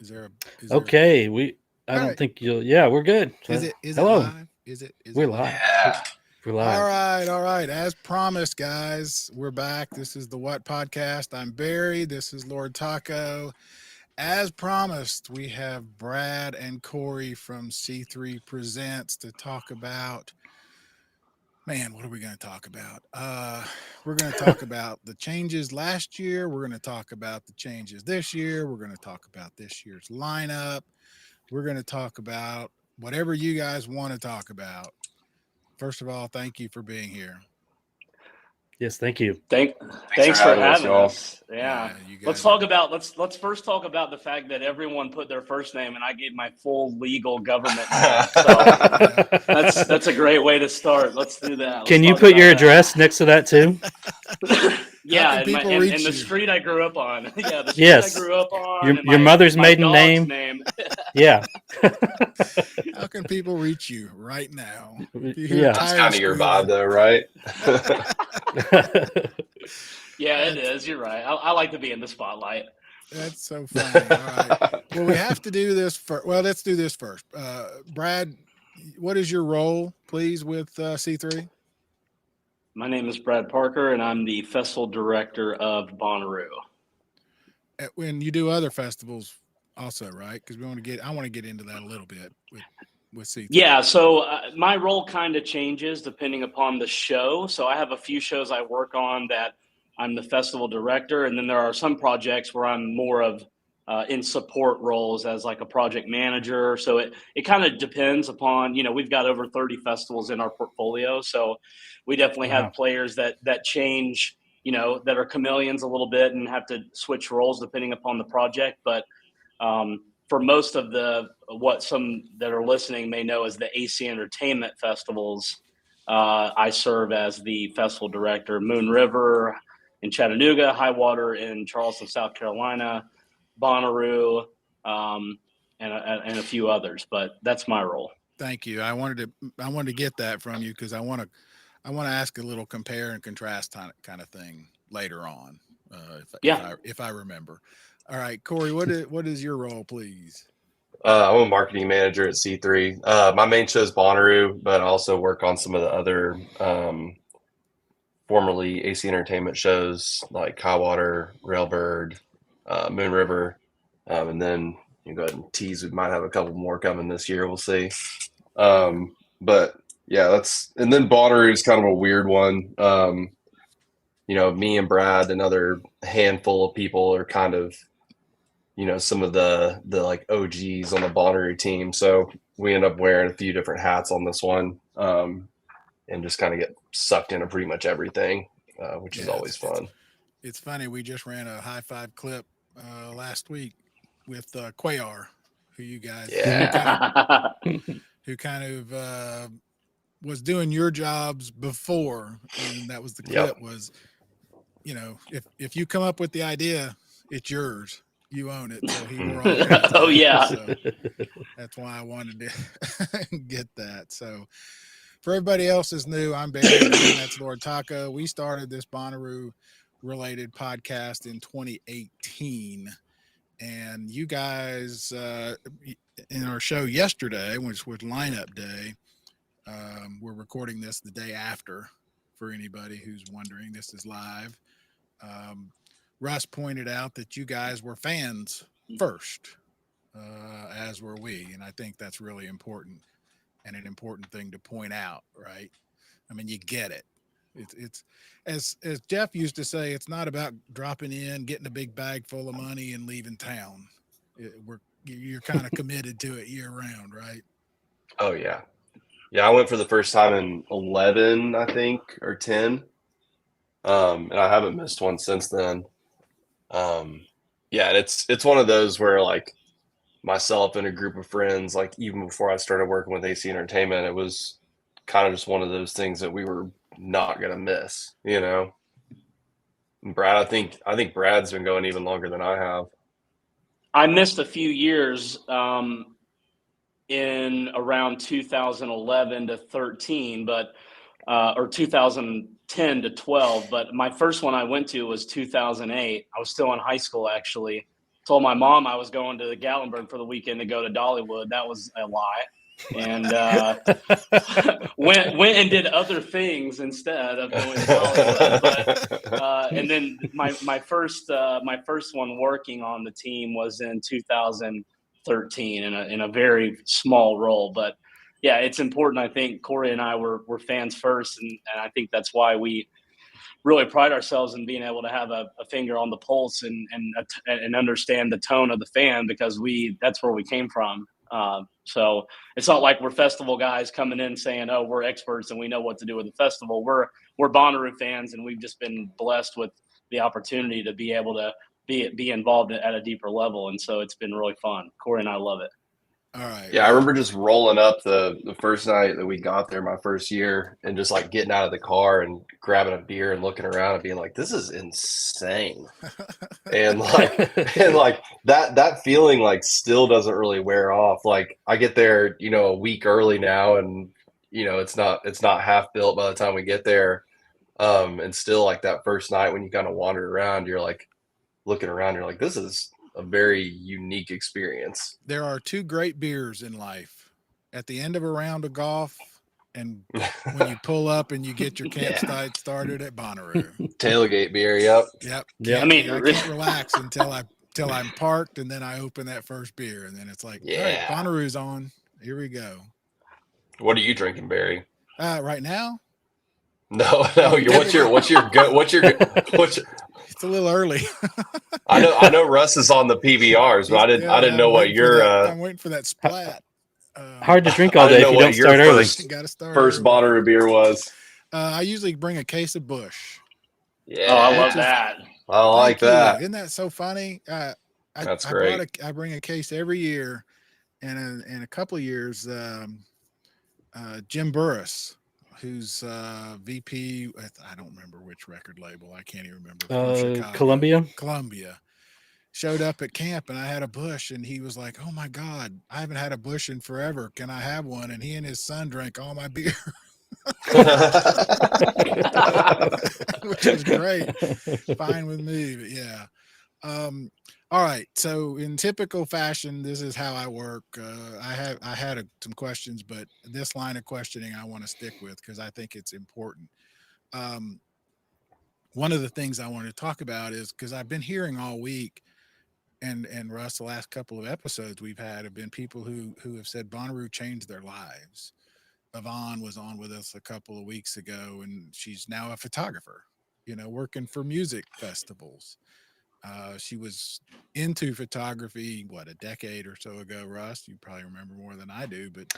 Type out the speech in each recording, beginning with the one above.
Is there a is there Okay, I all don't right. think you'll. Yeah, we're good. Is it Hello, live? Is we're it live? live. Yeah. We're live. All right. As promised, guys, we're back. This is the What Podcast. I'm Barry. This is Lord Taco. As promised, we have Brad and Cory from C3 Presents to talk about. Man, what are we going to talk about? We're going to talk about the changes last year. We're going to talk about the changes this year. We're going to talk about this year's lineup. We're going to talk about whatever you guys want to talk about. First of all, thank you for being here. Yes, thank you. Thanks for Thanks for having us, having y'all. us. Yeah. You Let's guys talk are. about let's first talk about the fact that everyone put their first name and I gave my full legal government name. So that's a great way to start. Let's do that. Let's Can you talk put your about address next to that too? that. How Yeah, can and people in reach the you? street I grew up on. Yeah, the street I Yes, grew up on, your and your my mother's my maiden dog's name. name. Yeah, How can people reach you right now? If you hear yeah. That's tires kind of your vibe, squealing, though, right? Yeah, it that's is. You're right. I like to be in the spotlight. that's so funny. All right. Well, we have to do this first. Well, let's do this first. Brad, what is your role, please, with C3? My name is Brad Parker, and I'm the festival director of Bonnaroo. When you do other festivals, also, right? Because I want to get into that a little bit with C3. Yeah, so my role kind of changes depending upon the show. So I have a few shows I work on that I'm the festival director, and then there are some projects where I'm more of in support roles as like a project manager. So it kind of depends upon, we've got over 30 festivals in our portfolio, so we definitely have Wow. players that change, that are chameleons a little bit and have to switch roles depending upon the project, but for most of what some that are listening may know as the AC Entertainment festivals, I serve as the festival director. Moon River in Chattanooga, High Water in Charleston, South Carolina, Bonnaroo, and a few others. But that's my role. Thank you. I wanted to get that from you because I want to ask a little compare and contrast kind of thing later on, Yeah. if I remember. All right, Cory, what is your role, please? I'm a marketing manager at C3. My main show is Bonnaroo, but I also work on some of the other formerly AC Entertainment shows like High Water, Railbird, Moon River. And then you go ahead and tease, we might have a couple more coming this year. We'll see. But yeah, and then Bonnaroo is kind of a weird one. Me and Brad, another handful of people are kind of, some of the like OGs on the Bonnaroo team. So we end up wearing a few different hats on this one, and just kind of get sucked into pretty much everything, which is Yeah, always fun. it's funny. We just ran a high five clip last week with Quayar, who you guys Yeah. who kind of was doing your jobs before, and that was the Yep. clip was, if you come up with the idea, it's yours. You own it. So he wore all kinds of Oh hats. yeah. So that's why I wanted to get that. So for everybody else is new, I'm Barry. Again, that's Lord Taco. We started this Bonnaroo related podcast in 2018. And you guys, in our show yesterday, which was lineup day, we're recording this the day after for anybody who's wondering. This is live. Russ pointed out that you guys were fans first, as were we. And I think that's really important and an important thing to point out, right? I mean, you get it. It's as Jeff used to say, it's not about dropping in, getting a big bag full of money and leaving town. You're kind of committed to it year round, right? Oh yeah. Yeah, I went for the first time in 11, I think, or 10. And I haven't missed one since then. Yeah, and it's one of those where like myself and a group of friends, like even before I started working with AC Entertainment, it was kind of just one of those things that we were not gonna miss, And Brad, I think Brad's been going even longer than I have. I missed a few years in around 2011 to 13, but or 2010 to 12. But my first one I went to was 2008. I was still in high school actually, told my mom I was going to the Gatlinburg for the weekend to go to Dollywood. That was a lie. And went and did other things instead of going to Dollywood. But and then my first one working on the team was in 2013 in a very small role. But yeah, it's important. I think Cory and I were fans first, and I think that's why we really pride ourselves in being able to have a finger on the pulse and understand the tone of the fan, because that's where we came from. So it's not like we're festival guys coming in saying, "Oh, we're experts and we know what to do with the festival." We're Bonnaroo fans, and we've just been blessed with the opportunity to be able to be involved at a deeper level, and so it's been really fun. Cory and I love it. All right. Yeah, I remember just rolling up the first night that we got there, my first year, and just like getting out of the car and grabbing a beer and looking around and being like, "This is insane," and like that feeling like still doesn't really wear off. Like I get there, a week early now, and it's not half built by the time we get there, and still like that first night when you kind of wander around, you're like looking around, you're like, this is a very unique experience. There are two great beers in life: at the end of a round of golf, and when you pull up and you get your campsite started at Bonnaroo. Tailgate beer, yep. Yeah. I can't relax until I'm parked, and then I open that first beer, and then it's like, all right, Bonnaroo's on. Here we go. What are you drinking, Barry? Right now? No. What's your It's a little early. I know Russ is on the PBRs, but I didn't know what your I'm waiting for that splat. Hard to drink all day if you don't start early. First Bonnaroo beer was. I usually bring a case of Busch. Yeah, I love that. I like that. Isn't that so funny? That's great. I bring a case every year, and in a couple of years, Jim Burris, who's VP, I don't remember which record label. I can't even remember. Columbia. Showed up at camp, and I had a Busch, and he was like, "Oh my God, I haven't had a Busch in forever. Can I have one?" And he and his son drank all my beer. Which is great. Fine with me, but yeah. All right. So in typical fashion, this is how I work. I had some questions, but this line of questioning I want to stick with because I think it's important. One of the things I want to talk about is because I've been hearing all week, and Russ, the last couple of episodes we've had have been people who have said Bonnaroo changed their lives. Yvonne was on with us a couple of weeks ago, and she's now a photographer, working for music festivals. She was into photography, a decade or so ago, Russ? You probably remember more than I do, but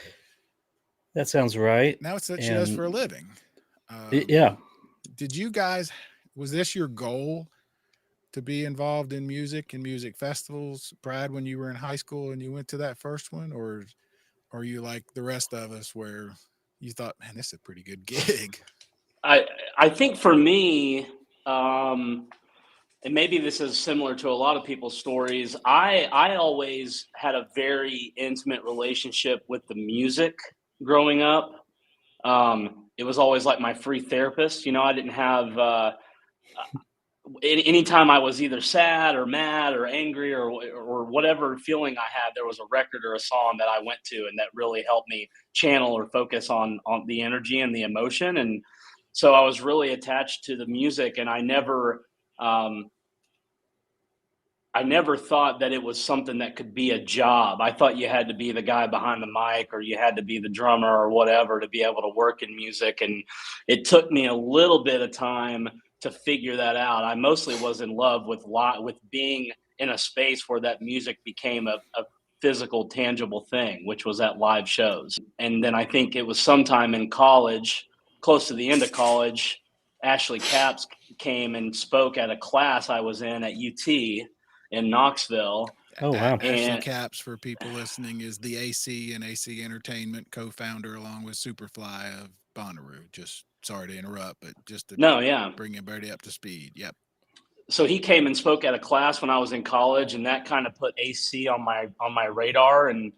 that sounds right. Now it's what she does for a living. Yeah. Did you guys, was this your goal to be involved in music and music festivals, Brad, when you were in high school and you went to that first one, or are you like the rest of us where you thought, man, this is a pretty good gig? I think for me, and maybe this is similar to a lot of people's stories, I always had a very intimate relationship with the music growing up. It was always like my free therapist. I didn't have anytime I was either sad or mad or angry or whatever feeling I had, there was a record or a song that I went to, and that really helped me channel or focus on the energy and the emotion. And so I was really attached to the music, and I never thought that it was something that could be a job. I thought you had to be the guy behind the mic, or you had to be the drummer or whatever to be able to work in music. And it took me a little bit of time to figure that out. I mostly was in love with being in a space where that music became a physical, tangible thing, which was at live shows. And then I think it was sometime in college, close to the end of college, Ashley Capps came and spoke at a class I was in at UT in Knoxville. Oh, wow. Ashley Capps, for people listening, is the AC and AC Entertainment co-founder along with Superfly of Bonnaroo. Just sorry to interrupt, but just to bring everybody up to speed. Yep. So he came and spoke at a class when I was in college, and that kind of put AC on my radar, and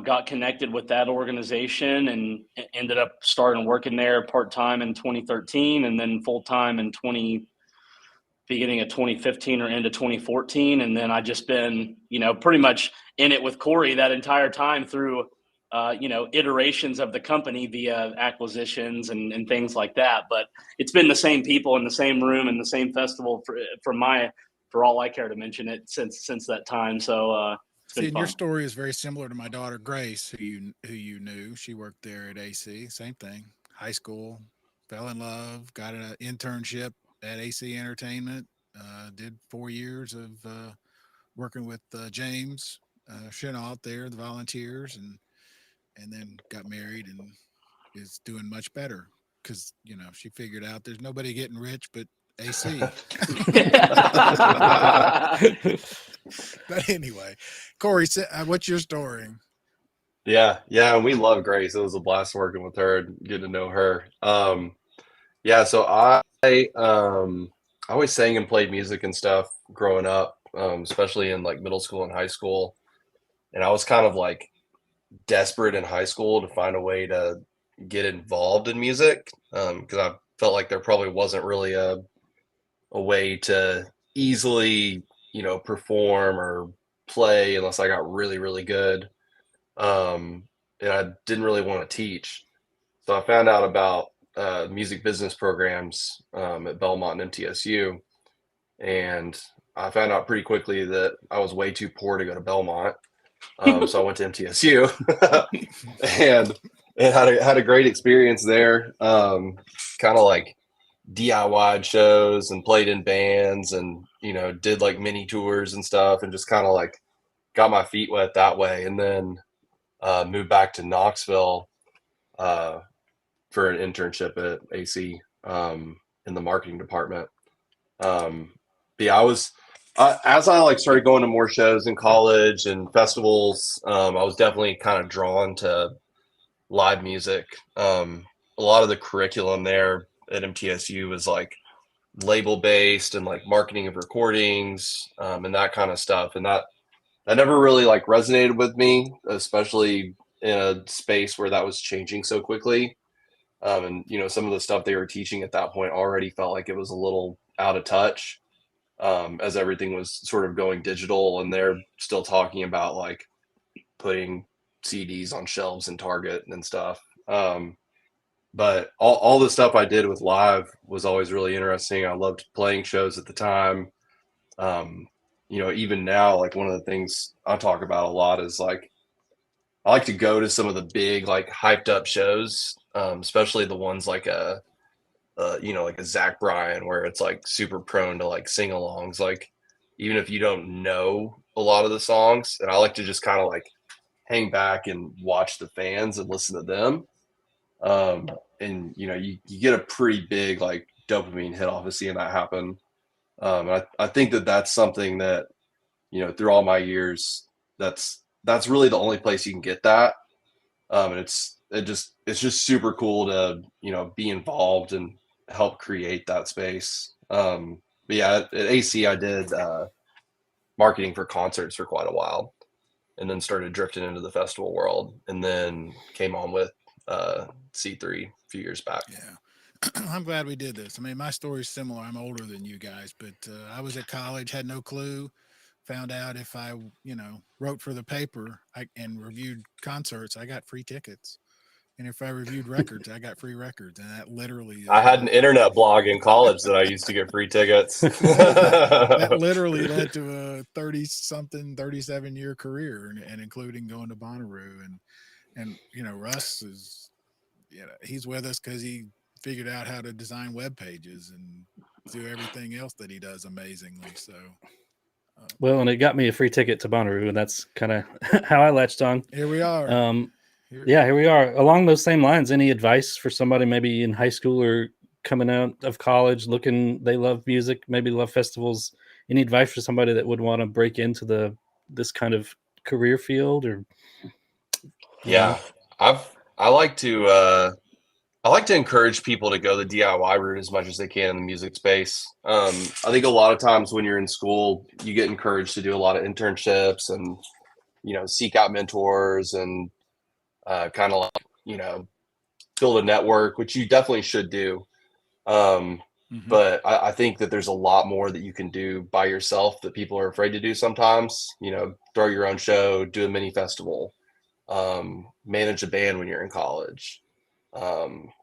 got connected with that organization and ended up starting working there part-time in 2013 and then full-time in beginning of 2015 or into 2014. And then I just been, pretty much in it with Cory that entire time through, iterations of the company via acquisitions and things like that. But it's been the same people in the same room and the same festival for all I care to mention it since that time. So it's been fun. Your story is very similar to my daughter Grace, who you knew. She worked there at AC. Same thing. High school, fell in love, got an internship at AC Entertainment. Did 4 years of working with James Chenault there, the Volunteers, and then got married and is doing much better because she figured out there's nobody getting rich but AC. But anyway, Cory, what's your story? Yeah, and we love Grace. It was a blast working with her and getting to know her. So I always sang and played music and stuff growing up, especially in like middle school and high school. And I was kind of like desperate in high school to find a way to get involved in music because I felt like there probably wasn't really a way to easily, perform or play unless I got really, really good. And I didn't really want to teach. So I found out about music business programs at Belmont and MTSU. And I found out pretty quickly that I was way too poor to go to Belmont. So I went to MTSU and had a great experience there. Kind of like DIY shows and played in bands and, did like mini tours and stuff and just kind of like got my feet wet that way. And then moved back to Knoxville for an internship at AC in the marketing department. I was as I like started going to more shows in college and festivals. I was definitely kind of drawn to live music. A lot of the curriculum there at MTSU was like label based and like marketing of recordings and that kind of stuff. And that never really like resonated with me, especially in a space where that was changing so quickly. And some of the stuff they were teaching at that point already felt like it was a little out of touch as everything was sort of going digital, and they're still talking about like putting CDs on shelves in Target and stuff. But all the stuff I did with live was always really interesting. I loved playing shows at the time. Even now, like one of the things I talk about a lot is like, I like to go to some of the big, like hyped up shows, especially the ones like like a Zach Bryan, where it's like super prone to like sing-alongs, like even if you don't know a lot of the songs. And I like to just kind of like hang back and watch the fans and listen to them. And you get a pretty big like dopamine hit off of seeing that happen. I think that's something that, through all my years, that's really the only place you can get that. And it's just super cool to, be involved and help create that space. But yeah, at AC, I did marketing for concerts for quite a while, and then started drifting into the festival world, and then came on with C3 a few years back. Yeah. I'm glad we did this. I mean, my story's similar. I'm older than you guys, but I was at college, had no clue. Found out if I, wrote for the paper and reviewed concerts, I got free tickets. And if I reviewed records, I got free records. And that literally I had an internet blog in college that I used to get free tickets. that literally led to a 37-year career, and including going to Bonnaroo. And Russ is, he's with us because he figured out how to design web pages and do everything else that he does amazingly. So well, and it got me a free ticket to Bonnaroo, and that's kind of how I latched on. Here we are. Here we are. Along those same lines, any advice for somebody maybe in high school or coming out of college, they love music, maybe love festivals? Any advice for somebody that would want to break into this kind of career field? Or yeah, I like to encourage people to go the DIY route as much as they can in the music space. I think a lot of times when you're in school, you get encouraged to do a lot of internships and, seek out mentors and kind of like, build a network, which you definitely should do. But I think that there's a lot more that you can do by yourself that people are afraid to do sometimes. Throw your own show, do a mini festival, manage a band when you're in college,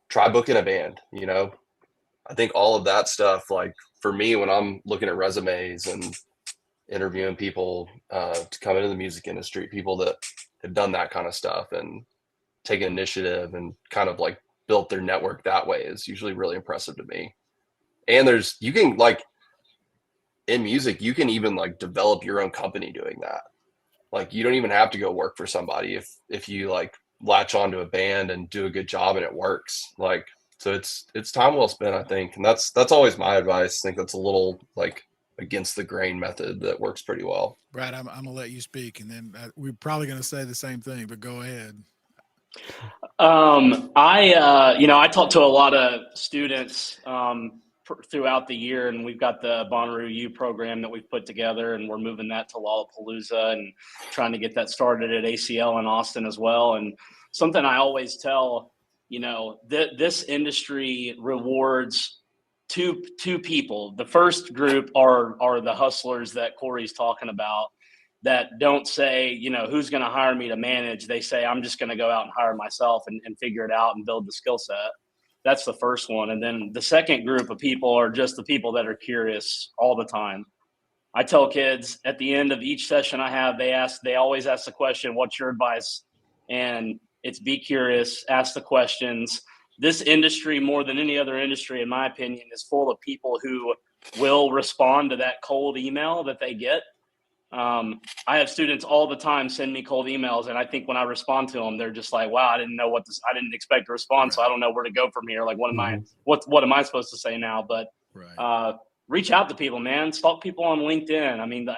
try booking a band. I think all of that stuff, like for me, when I'm looking at resumes and interviewing people to come into the music industry, people that have done that kind of stuff and taken initiative and kind of like built their network that way is usually really impressive to me. And you can like in music, you can even like develop your own company doing that. Like you don't even have to go work for somebody if you like latch onto a band and do a good job and it works. Like, so it's time well spent, I think. And that's always my advice. I think that's a little like against the grain method that works pretty well. Brad, I'm gonna let you speak, and then we're probably gonna say the same thing, but go ahead. I talk to a lot of students throughout the year, and we've got the Bonnaroo U program that we've put together, and we're moving that to Lollapalooza and trying to get that started at ACL in Austin as well. And something I always tell, this industry rewards two people. The first group are the hustlers that Cory's talking about, that don't say, who's going to hire me to manage. They say, I'm just going to go out and hire myself and figure it out and build the skill set. That's the first one. And then the second group of people are just the people that are curious all the time. I tell kids at the end of each session I have, they always ask the question, what's your advice? And it's be curious, ask the questions. This industry, more than any other industry, in my opinion, is full of people who will respond to that cold email that they get. I have students all the time send me cold emails, and I think when I respond to them, they're just like, "Wow, I didn't expect a response, so I don't know where to go from here. Like, what am I supposed to say now?" But reach out to people, man. Stalk people on LinkedIn. I mean,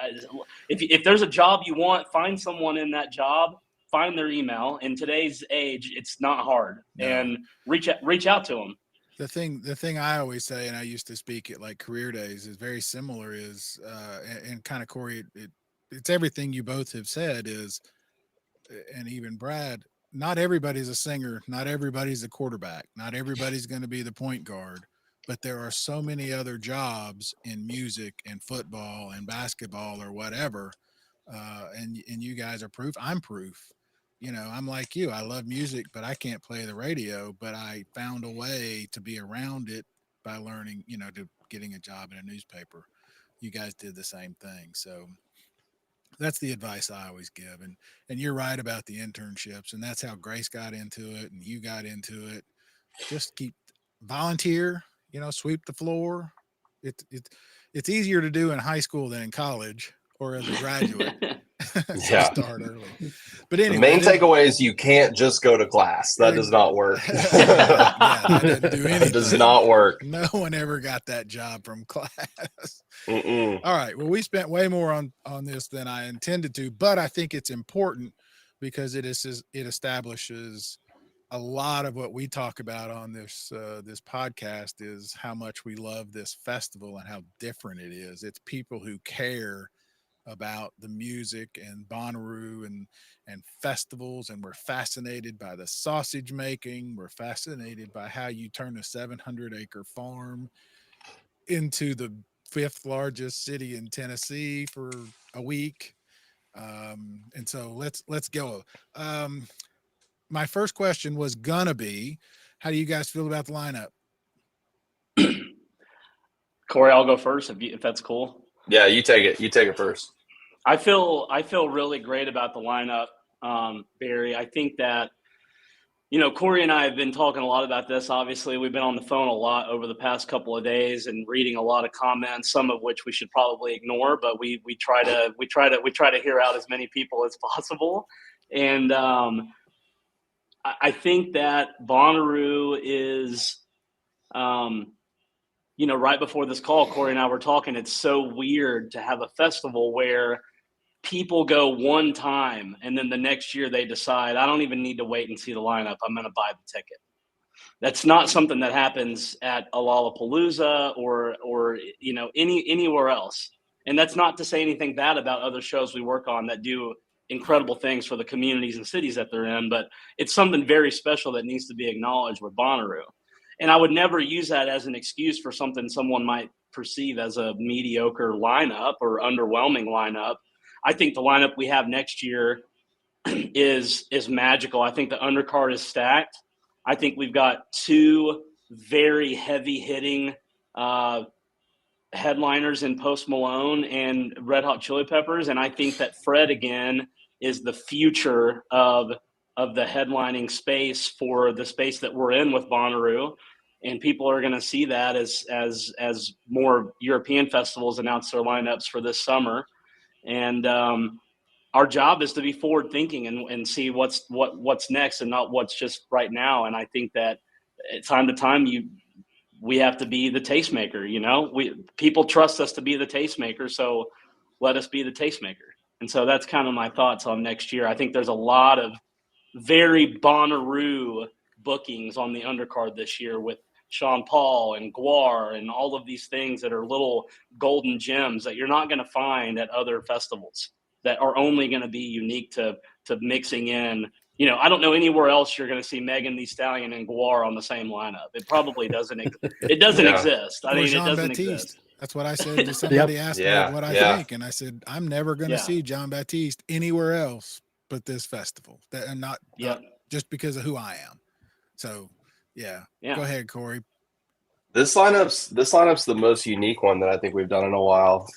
if there's a job you want, find someone in that job, find their email. In today's age, it's not hard, and reach out to them. The thing I always say, and I used to speak at like career days, is very similar. And kind of Cory, it's everything you both have said is, and even Brad, not everybody's a singer. Not everybody's a quarterback. Not everybody's going to be the point guard, but there are so many other jobs in music and football and basketball or whatever. And you guys are proof. I'm proof. I'm like you. I love music, but I can't play the radio, but I found a way to be around it by learning, to getting a job in a newspaper. You guys did the same thing. So that's the advice I always give. And you're right about the internships, and that's how Grace got into it and you got into it. Just keep volunteer, sweep the floor. It's easier to do in high school than in college or as a graduate. Start early. But anyway, the main takeaway is you can't just go to class. That does not work. That doesn't do anything. It does not work. No one ever got that job from class. All right. Well, we spent way more on this than I intended to, but I think it's important because it establishes a lot of what we talk about on this podcast is how much we love this festival and how different it is. It's people who care about the music and Bonnaroo and festivals, and we're fascinated by the sausage making. We're fascinated by how you turn a 700-acre farm into the 5th largest city in Tennessee for a week. And so let's go. My first question was gonna be, how do you guys feel about the lineup? Cory, I'll go first if that's cool. Yeah, you take it. You take it first. I feel really great about the lineup, Barry. I think that, Cory and I have been talking a lot about this. Obviously, we've been on the phone a lot over the past couple of days and reading a lot of comments, some of which we should probably ignore, but we try to hear out as many people as possible. And I think that Bonnaroo is, right before this call, Cory and I were talking, it's so weird to have a festival where people go one time and then the next year they decide, I don't even need to wait and see the lineup. I'm going to buy the ticket. That's not something that happens at a Lollapalooza or anywhere else. And that's not to say anything bad about other shows we work on that do incredible things for the communities and cities that they're in, but it's something very special that needs to be acknowledged with Bonnaroo. And I would never use that as an excuse for something someone might perceive as a mediocre lineup or underwhelming lineup. I think the lineup we have next year is magical. I think the undercard is stacked. I think we've got two very heavy hitting headliners in Post Malone and Red Hot Chili Peppers, and I think that Fred again is the future of the headlining space for the space that we're in with Bonnaroo, and people are going to see that as more European festivals announce their lineups for this summer, and our job is to be forward thinking and see what's next and not what's just right now. And I think that time to time we have to be the tastemaker. People trust us to be the tastemaker, so let us be the tastemaker. And so that's kind of my thoughts on next year. I think there's a lot of very Bonnaroo bookings on the undercard this year with Sean Paul and Guar and all of these things that are little golden gems that you're not going to find at other festivals, that are only going to be unique to mixing in. I don't know anywhere else you're going to see Megan Thee Stallion and Guar on the same lineup. It probably doesn't. It doesn't exist. I mean, it doesn't exist. That's what I said to somebody. Asked me what I think, and I said I'm never going to see John Baptiste anywhere else but this festival. And not just because of who I am. So yeah. Go ahead, Cory. This lineup's the most unique one that I think we've done in a while.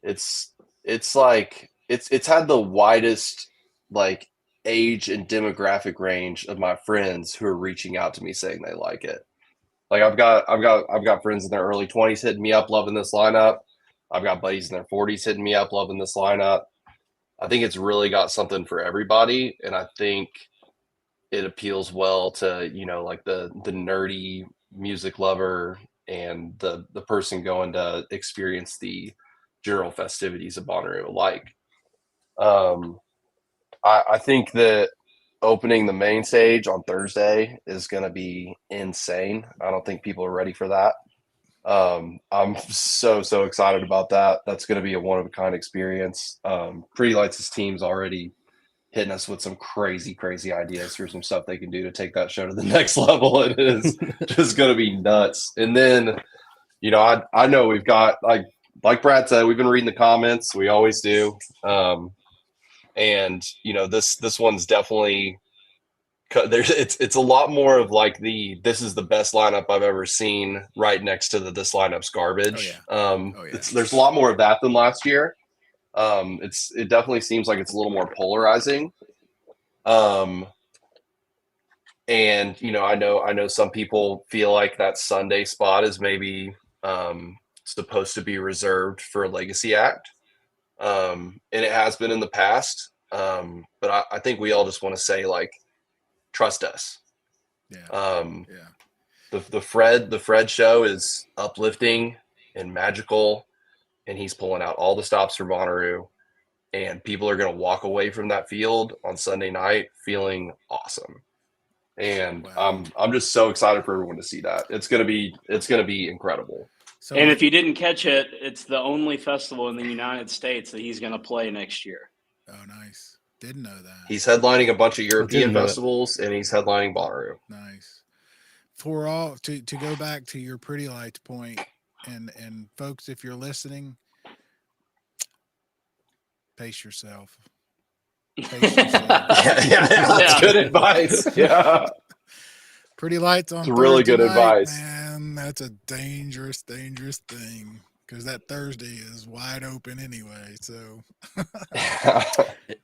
It's like it's had the widest like age and demographic range of my friends who are reaching out to me saying they like it. Like I've got friends in their early 20s hitting me up loving this lineup. I've got buddies in their 40s hitting me up loving this lineup. I think it's really got something for everybody, and I think it appeals well to like the nerdy music lover and the person going to experience the general festivities of Bonnaroo alike. I think that opening the main stage on Thursday is going to be insane. I don't think people are ready for that. I'm so excited about that. That's going to be a one-of-a-kind experience. Pretty Lights' team's already hitting us with some crazy ideas for some stuff they can do to take that show to the next level. It is just going to be nuts. And then, I know we've got, like Brad said, we've been reading the comments. We always do. And this one's definitely it's a lot more of like this is the best lineup I've ever seen right next to this lineup's garbage. There's a lot more of that than last year. It definitely seems like it's a little more polarizing. And I know some people feel like that Sunday spot is maybe supposed to be reserved for a legacy act. And it has been in the past. But I think we all just want to say, like, trust us. The Fred show is uplifting and magical, and he's pulling out all the stops for Bonnaroo, and people are going to walk away from that field on Sunday night feeling awesome. And I'm just so excited for everyone to see that. It's going to be incredible. So, and if you didn't catch it, it's the only festival in the United States that he's going to play next year. Oh, nice. Didn't know that. He's headlining a bunch of European festivals, and he's headlining Bonnaroo. Nice. For all to go back to your Pretty Lights point, and folks, if you're listening, pace yourself. That's good advice. Yeah. Pretty Lights on. It's really good advice. Man, that's a dangerous thing, because that Thursday is wide open anyway. So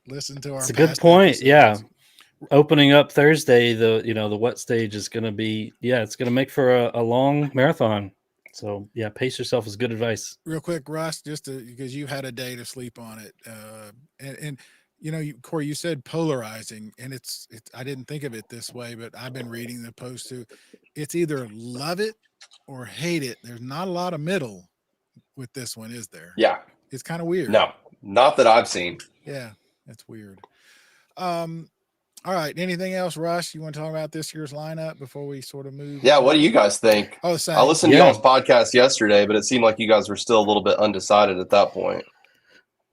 listen to our. It's a good point. Episodes. Yeah. Opening up Thursday, the wet stage is going to be, it's going to make for a long marathon. So pace yourself is good advice. Real quick, Russ, because you had a day to sleep on it. And Cory, you said polarizing, and it's I didn't think of it this way, but I've been reading the post too. It's either love it or hate it. There's not a lot of middle with this one, is there? Yeah. It's kind of weird. No, not that I've seen. Yeah, that's weird. All right. Anything else, Russ, you want to talk about this year's lineup before we sort of move? Yeah. What do you guys think? Oh, same. I listened to y'all's podcast yesterday, but it seemed like you guys were still a little bit undecided at that point.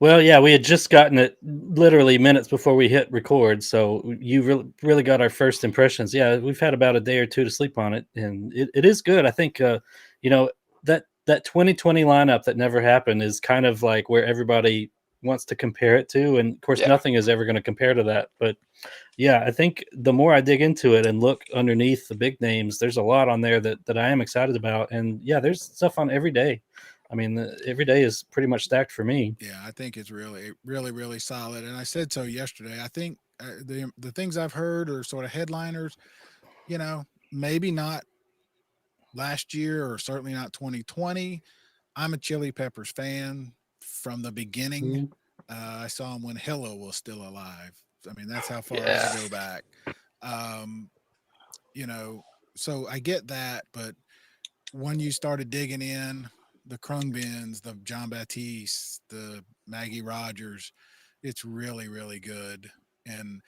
Well, yeah, we had just gotten it literally minutes before we hit record, so you really got our first impressions. Yeah, we've had about a day or two to sleep on it, and it is good. I think you know that 2020 lineup that never happened is kind of like where everybody wants to compare it to, and of course, Yeah. nothing is ever going to compare to that. But yeah, I think the more I dig into it and look underneath the big names, there's a lot on there that I am excited about, and yeah, there's stuff on every day. I mean, every day is pretty much stacked for me. Yeah, I think it's really solid. And I said so yesterday. I think the things I've heard are sort of headliners. Maybe not last year or certainly not 2020. I'm a Chili Peppers fan from the beginning. Mhm. I saw him when Hello was still alive. I mean, that's how far I Yeah. go back. Um, you know, so I get that, but when you started digging in, the Krungbins, the John Baptiste, the Maggie Rogers, it's really good. And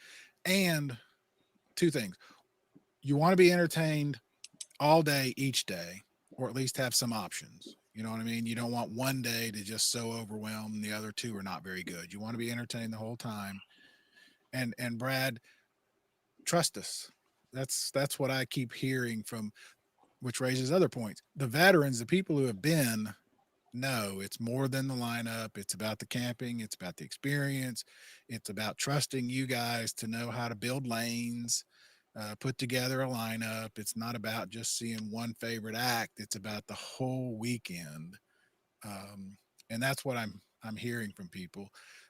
and two things: you want to be entertained all day, each day, or at least have some options. You know what I mean? You don't want one day to just so overwhelm and the other two are not very good. You want to be entertained the whole time. And Brad, trust us. That's what I keep hearing from, which raises other points. The veterans, the people who have been, no, it's more than the lineup. It's about the camping. It's about the experience. It's about trusting you guys to know how to build lanes, put together a lineup. It's not about just seeing one favorite act. It's about the whole weekend, um, and that's what I'm hearing from people.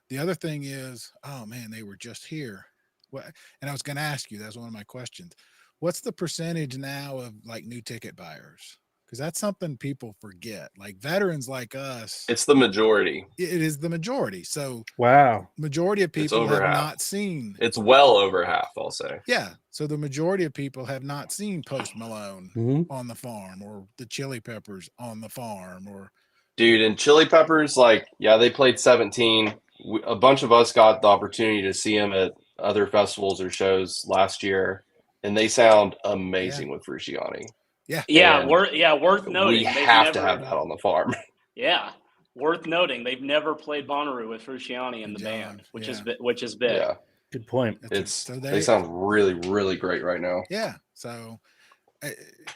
The other thing is, oh man, they were just here. What? And I was going to ask you. That's one of my questions. What's the percentage now of like new ticket buyers? Because that's something people forget. Like veterans like us, It's the majority. it is the majority. So Wow. majority of It's people over have half. not seen. It's well over half, I'll say. Yeah. So the majority of people have not seen Post Malone Hmm. on the farm or the Chili Peppers on the farm or Dude, and Chili Peppers, like, yeah, they played 17. A bunch of us got the opportunity to see them at other festivals or shows last year, and they sound yeah, amazing with Frusciante. yeah, Yeah, And worth we noting. They've have to have never, that on the farm. yeah, worth noting. They've never played Bonnaroo with Frusciante in and the John, band, which is yeah. which is big. Yeah, Good point. So they they, sound really great right now. yeah. So uh,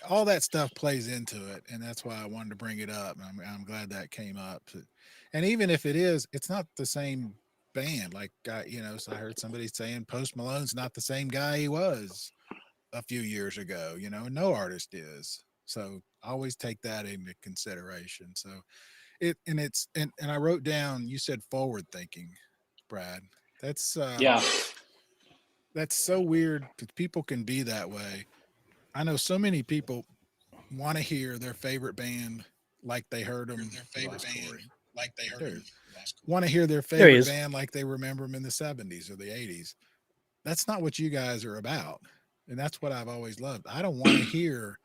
all that stuff plays into it, and that's why I wanted to bring it up. And I'm glad that came up. And even if it is, it's not the same band. Like so I heard somebody saying Post Malone's not the same guy he was a few years ago. No artist is. So I always take that into consideration. So and I wrote down. You said forward thinking, Brad. That's uh, Yeah, that's so weird because people can be that way. I know so many people want to hear their favorite band like they heard them. We lost Cory. There. Want to hear their There he favorite is. band like they remember them in the 70s or the 80s. That's not what you guys are about. And that's what I've always loved. I don't want to hear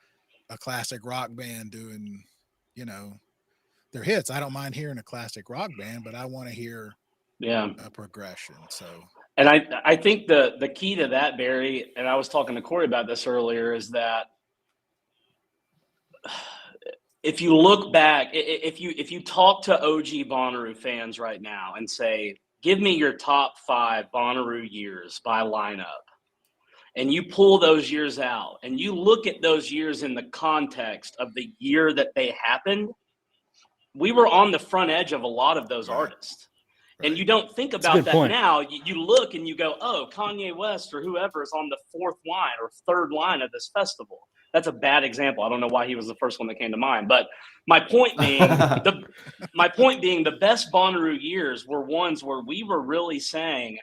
a classic rock band doing, you know, their hits. I don't mind hearing a classic rock band, but I want to hear yeah. a progression. So, And I think the key to that, Barry, and I was talking to Cory about this earlier, is that if you look back, if you talk to OG Bonnaroo fans right now and say, give me your top 5 Bonnaroo years by lineup, and you pull those years out and you look at those years in the context of the year that they happened, we were on the front edge of a lot of those right, artists. And right. you don't think It's a about good that point. now. You look and you go, oh, Kanye West or whoever is on the 4th line or 3rd line of this festival. That's a bad example. I don't know why he was the first one that came to mind. But my point being, the best Bonnaroo years were ones where we were really saying,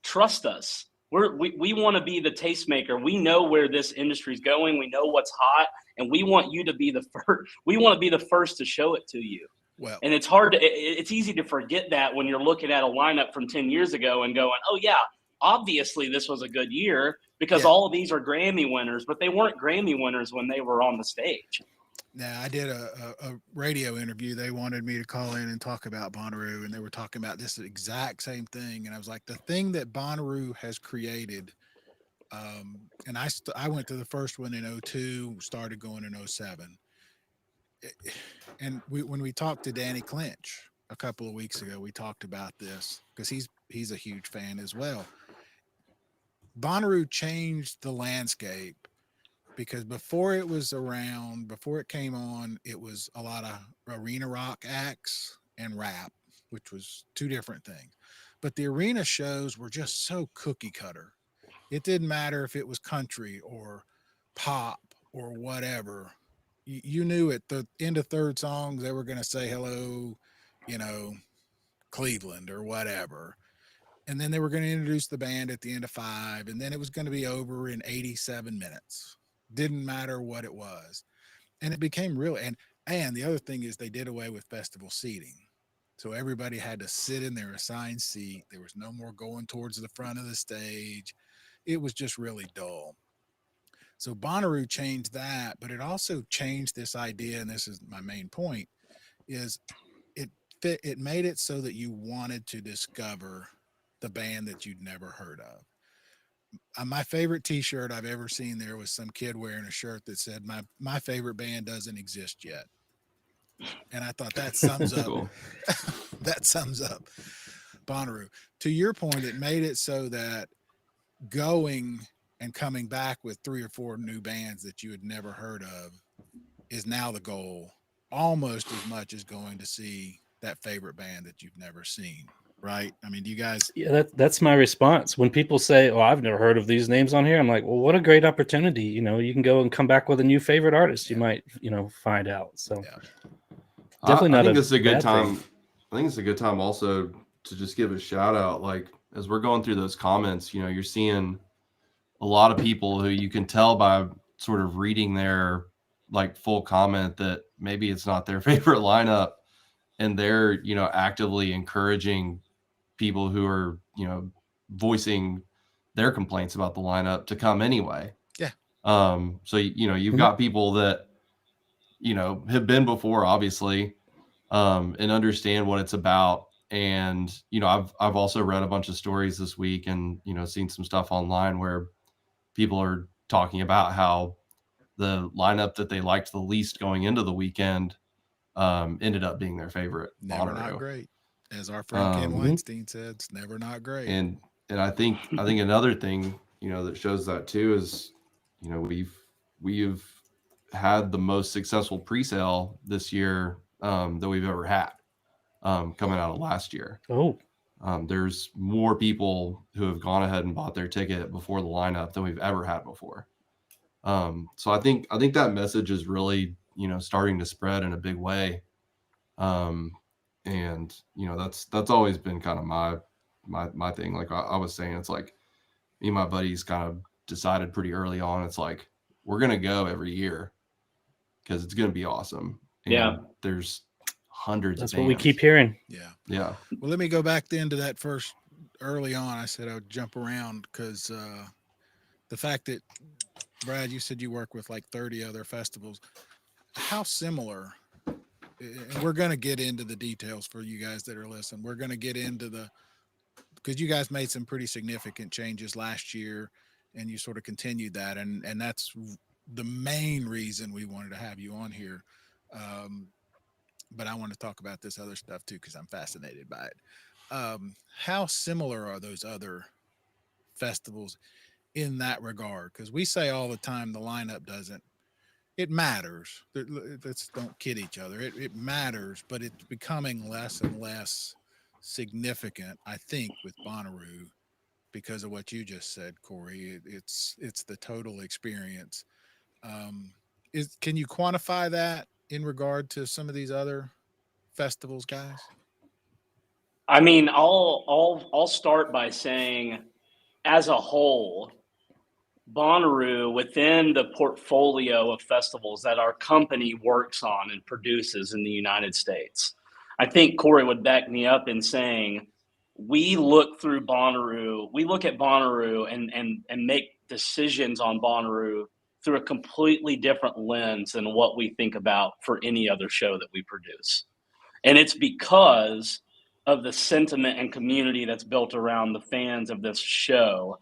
trust us. We want to be the tastemaker. We know where this industry is going. We know what's hot, and we want you to be the first. We want to be the first to show it to you. Well, And it's easy to forget that when you're looking at a lineup from 10 years ago and going, oh, yeah, obviously this was a good year because yeah. all of these are Grammy winners, but they weren't Grammy winners when they were on the stage. Now, I did a radio interview. They wanted me to call in and talk about Bonnaroo, and they were talking about this exact same thing. And I was like, the thing that Bonnaroo has created, and I went to the first one in '02, started going in '07. And when we talked to Danny Clinch, a couple of weeks ago, we talked about this because he's a huge fan as well. Bonnaroo changed the landscape because before it came on, it was a lot of arena rock acts and rap, which was two different things. But the arena shows were just so cookie cutter. It didn't matter if it was country or pop or whatever. You knew at the end of third songs they were going to say hello, you know, Cleveland or whatever. And then they were going to introduce the band at the end of five, and then it was going to be over in 87 minutes. Didn't matter what it was. And it became real. And the other thing is they did away with festival seating. So everybody had to sit in their assigned seat. There was no more going towards the front of the stage. It was just really dull. So Bonnaroo changed that, but it also changed this idea, and this is my main point, is it made it so that you wanted to discover the band that you'd never heard of. My favorite T-shirt I've ever seen there was some kid wearing a shirt that said my favorite band doesn't exist yet, and I thought that sums up Cool. that sums up Bonnaroo. To your point, it made it so that going and coming back with 3 or 4 new bands that you had never heard of is now the goal, almost as much as going to see that favorite band that you've never seen. Right? I mean, do you guys? Yeah, that's my response. When people say, "Oh, I've never heard of these names on here," I'm like, "Well, what a great opportunity! You know, you can go and come back with a new favorite artist. You might, find out." So, definitely I not. think this is a good bad time. thing. I think it's a good time also to just give a shout out. Like as we're going through those comments, you're seeing a lot of people who you can tell by sort of reading their like full comment that maybe it's not their favorite lineup, and they're actively encouraging people who are voicing their complaints about the lineup to come anyway. Yeah. So you've got people that have been before, obviously, and understand what it's about. And I've also read a bunch of stories this week, and seen some stuff online where people are talking about how the lineup that they liked the least going into the weekend ended up being their favorite. Never Bonnaroo. not great, as our friend Ken Weinstein said. It's never not great. And I think another thing that shows that too is we've had the most successful pre-sale this year that we've ever had coming out of last year. Oh, there's more people who have gone ahead and bought their ticket before the lineup than we've ever had before. So I think that message is really starting to spread in a big way. And that's always been kind of my thing. Like I was saying, it's like me and my buddies kind of decided pretty early on. It's like we're gonna go every year because it's gonna be awesome. And there's hundreds. that's of what we bands. keep hearing. Yeah. Well, let me go back then to that first early on. I said I would jump around because the fact that Brad, you said you work with like 30 other festivals. How similar? And we're going to get into the details for you guys that are listening. We're going to get into because you guys made some pretty significant changes last year and you sort of continued that. And that's the main reason we wanted to have you on here. But I want to talk about this other stuff too, because I'm fascinated by it. How similar are those other festivals in that regard? Because we say all the time the lineup doesn't. It matters. Let's don't kid each other. It matters, but it's becoming less and less significant, I think, with Bonnaroo because of what you just said, Cory. It's the total experience. Can you quantify that in regard to some of these other festivals, guys? I mean, I'll start by saying, as a whole, Bonnaroo, within the portfolio of festivals that our company works on and produces in the United States, I think Cory would back me up in saying we look at Bonnaroo and make decisions on Bonnaroo through a completely different lens than what we think about for any other show that we produce. And it's because of the sentiment and community that's built around the fans of this show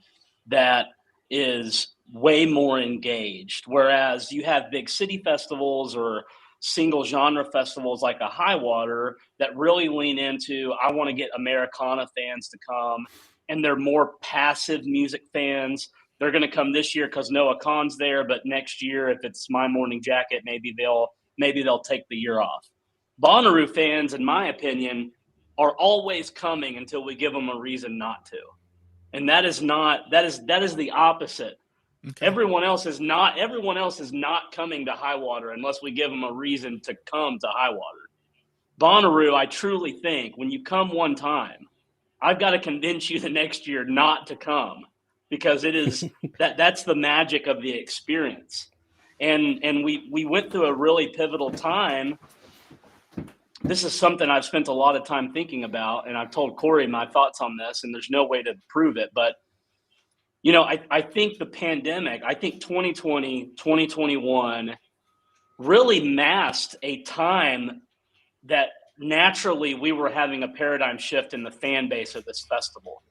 that is way more engaged. Whereas you have big city festivals or single genre festivals like a High Water that really lean into, I want to get Americana fans to come, and they're more passive music fans. They're going to come this year because Noah Kahan's there, but next year, if it's My Morning Jacket, maybe they'll take the year off. Bonnaroo fans, in my opinion, are always coming until we give them a reason not to. And that is the opposite. Okay. Everyone else is not coming to High Water unless we give them a reason to come to High Water. Bonnaroo, I truly think when you come one time, I've got to convince you the next year not to come, because it is that's the magic of the experience. And we went through a really pivotal time. This is something I've spent a lot of time thinking about, and I've told Cory my thoughts on this, and there's no way to prove it. But, I think the pandemic, I think 2020, 2021 really masked a time that naturally we were having a paradigm shift in the fan base of this festival.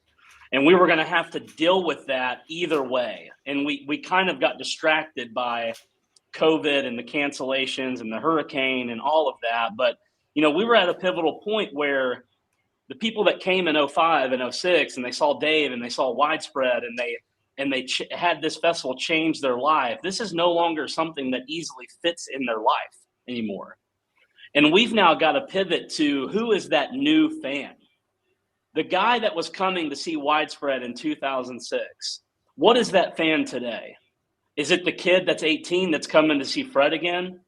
And we were going to have to deal with that either way. And we kind of got distracted by COVID and the cancellations and the hurricane and all of that. But, we were at a pivotal point where the people that came in 05 and 06 and they saw Dave and they saw Widespread and they had this festival change their life. This is no longer something that easily fits in their life anymore. And we've now got to pivot to who is that new fan? The guy that was coming to see Widespread in 2006, what is that fan today? Is it the kid that's 18 that's coming to see Fred again?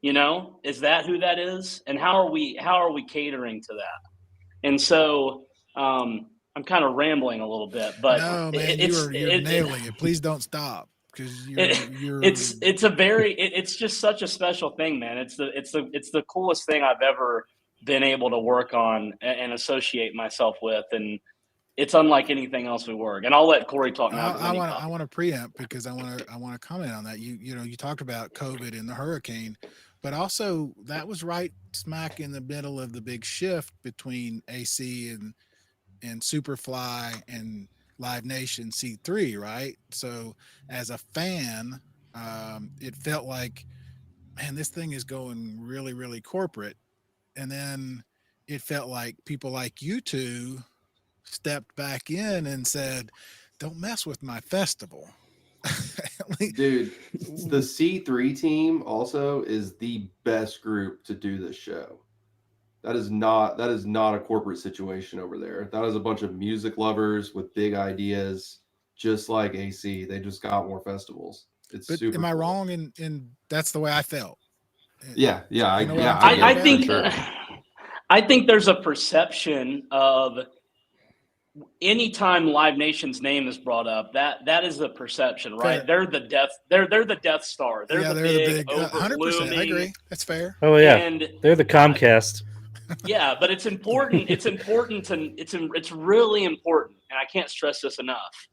Is that who that is? And how are we catering to that? And so I'm kind of rambling a little bit, but no, man, you're nailing it. Please don't stop, because it's just such a special thing, man. It's the coolest thing I've ever been able to work on and associate myself with, and it's unlike anything else we work. And I'll let Cory talk now. I want to preempt, because I want to comment on that. You talk about COVID and the hurricane, but also that was right smack in the middle of the big shift between AC and Superfly and Live Nation C3, right? So as a fan, it felt like, man, this thing is going really, really corporate. And then it felt like people like you two stepped back in and said, don't mess with my festival. Dude, the C3 team also is the best group to do this show. That is not a corporate situation over there. That is a bunch of music lovers with big ideas, just like AC. They just got more festivals. It's but super. Am I cool. wrong? And that's the way I felt. Yeah. I think there's a perception of anytime Live Nation's name is brought up, that is the perception, right? Fair. They're the Death Star. They're the big 100%. I agree. That's fair. Oh yeah, and they're the Comcast. Yeah, but it's important. It's really important, and I can't stress this enough.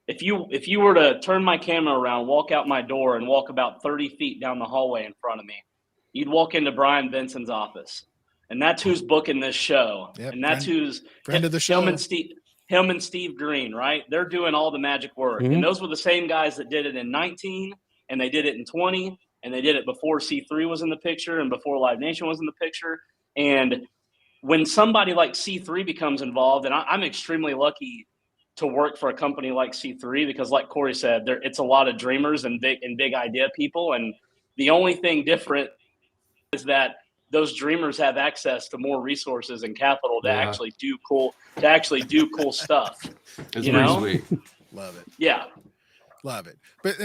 If you were to turn my camera around, walk out my door, and walk about 30 feet down the hallway in front of me, you'd walk into Brian Benson's office, and that's who's booking this show, yep, and that's friend of the show. Him and Steve Green, right? They're doing all the magic work, and those were the same guys that did it in 19, and they did it in 20, and they did it before C3 was in the picture and before Live Nation was in the picture. And when somebody like C3 becomes involved, and I'm extremely lucky to work for a company like C3, because like Cory said, it's a lot of dreamers and big idea people. And the only thing different is that those dreamers have access to more resources and capital to actually do cool stuff. It's pretty sweet. Love it. Yeah. Love it. But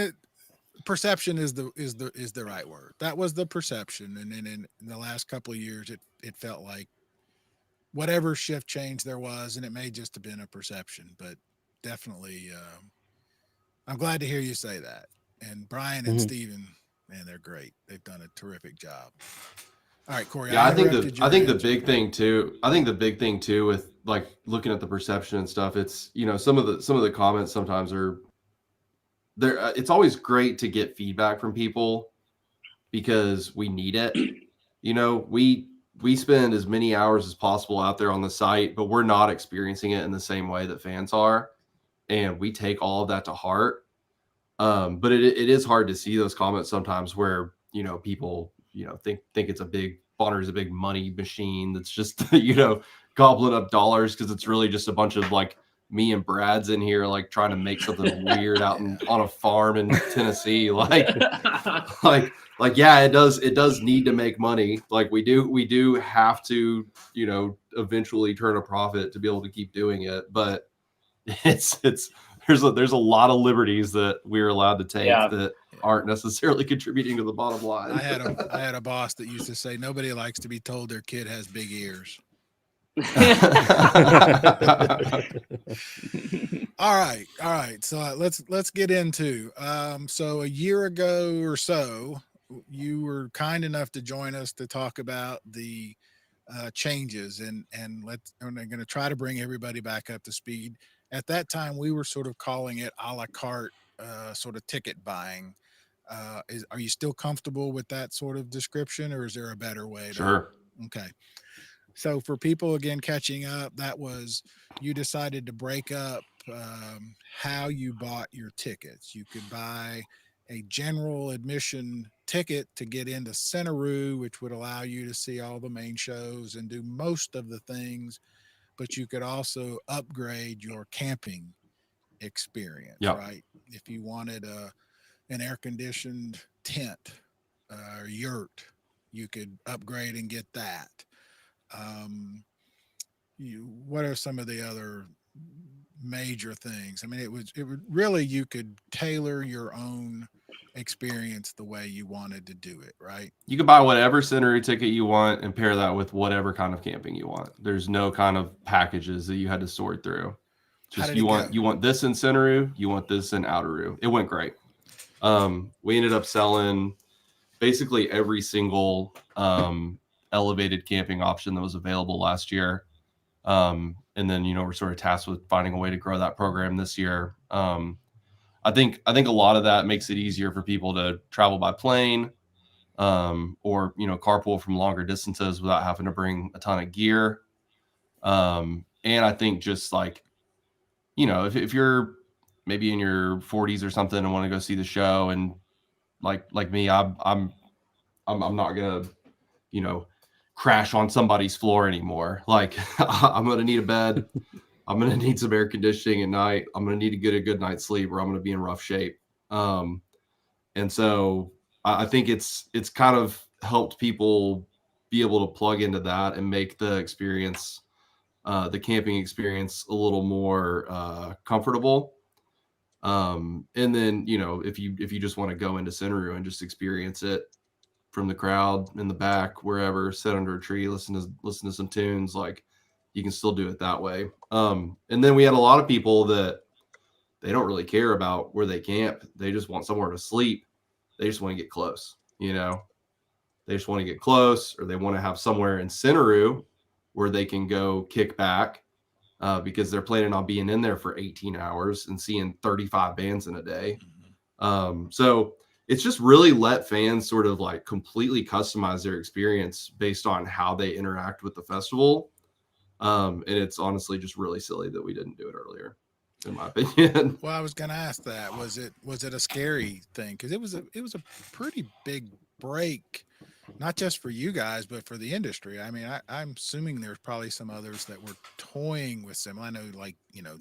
perception is the right word. That was the perception. And then in the last couple of years, it felt like whatever shift change there was, and it may just have been a perception, but definitely, I'm glad to hear you say that. And Brian and Steven, man, they're great. They've done a terrific job. All right, Cory. Yeah, I think the big thing too with like looking at the perception and stuff, it's, some of the comments sometimes are there. It's always great to get feedback from people because we need it. We spend as many hours as possible out there on the site, but we're not experiencing it in the same way that fans are. And we take all of that to heart. But it is hard to see those comments sometimes where, people think it's Bonnaroo is a big money machine that's just, gobbling up dollars, because it's really just a bunch of like me and Brad's in here like trying to make something weird out on a farm in Tennessee. Yeah, it does need to make money. Like we do have to, eventually turn a profit to be able to keep doing it. But there's a lot of liberties that we're allowed to take that aren't necessarily contributing to the bottom line. I had a boss that used to say nobody likes to be told their kid has big ears. All right. So let's get into. So a year ago or so, you were kind enough to join us to talk about the changes, and I'm going to try to bring everybody back up to speed. At that time, we were sort of calling it a la carte, sort of ticket buying. Are you still comfortable with that sort of description, or is there a better way? Sure. Okay. So for people again catching up, that was, you decided to break up how you bought your tickets. You could buy a general admission ticket to get into Bonnaroo, which would allow you to see all the main shows and do most of the things, but you could also upgrade your camping experience, right? If you wanted an air-conditioned tent or yurt, you could upgrade and get that. What are some of the other major things? I mean, it would really, you could tailor your own experience the way you wanted to do it, right? You can buy whatever Bonnaroo ticket you want and pair that with whatever kind of camping you want. There's no kind of packages that you had to sort through. Just you want this in Bonnaroo, you want this in Outeroo. It went great. We ended up selling basically every single elevated camping option that was available last year. And then, we're sort of tasked with finding a way to grow that program this year. I think a lot of that makes it easier for people to travel by plane, or, carpool from longer distances without having to bring a ton of gear. And I think just like, if you're maybe in your 40s or something and want to go see the show, and like me, I'm not gonna, crash on somebody's floor anymore. Like I'm going to need a bed. I'm going to need some air conditioning at night. I'm going to need to get a good night's sleep, or I'm going to be in rough shape. And so I think it's kind of helped people be able to plug into that and make the experience, the camping experience, a little more comfortable. And then, if you just want to go into Bonnaroo and just experience it from the crowd in the back, wherever, sit under a tree, listen to some tunes, like you can still do it that way. And then we had a lot of people that they don't really care about where they camp. They just want somewhere to sleep. They just want to get close, they just want to get close, or they want to have somewhere in Bonnaroo where they can go kick back, because they're planning on being in there for 18 hours and seeing 35 bands in a day. So it's just really let fans sort of like completely customize their experience based on how they interact with the festival. And it's honestly just really silly that we didn't do it earlier, in my opinion. Well, I was going to ask that. Was it a scary thing? Because it was a pretty big break, not just for you guys, but for the industry. I mean, I'm assuming there's probably some others that were toying with some. I know, like,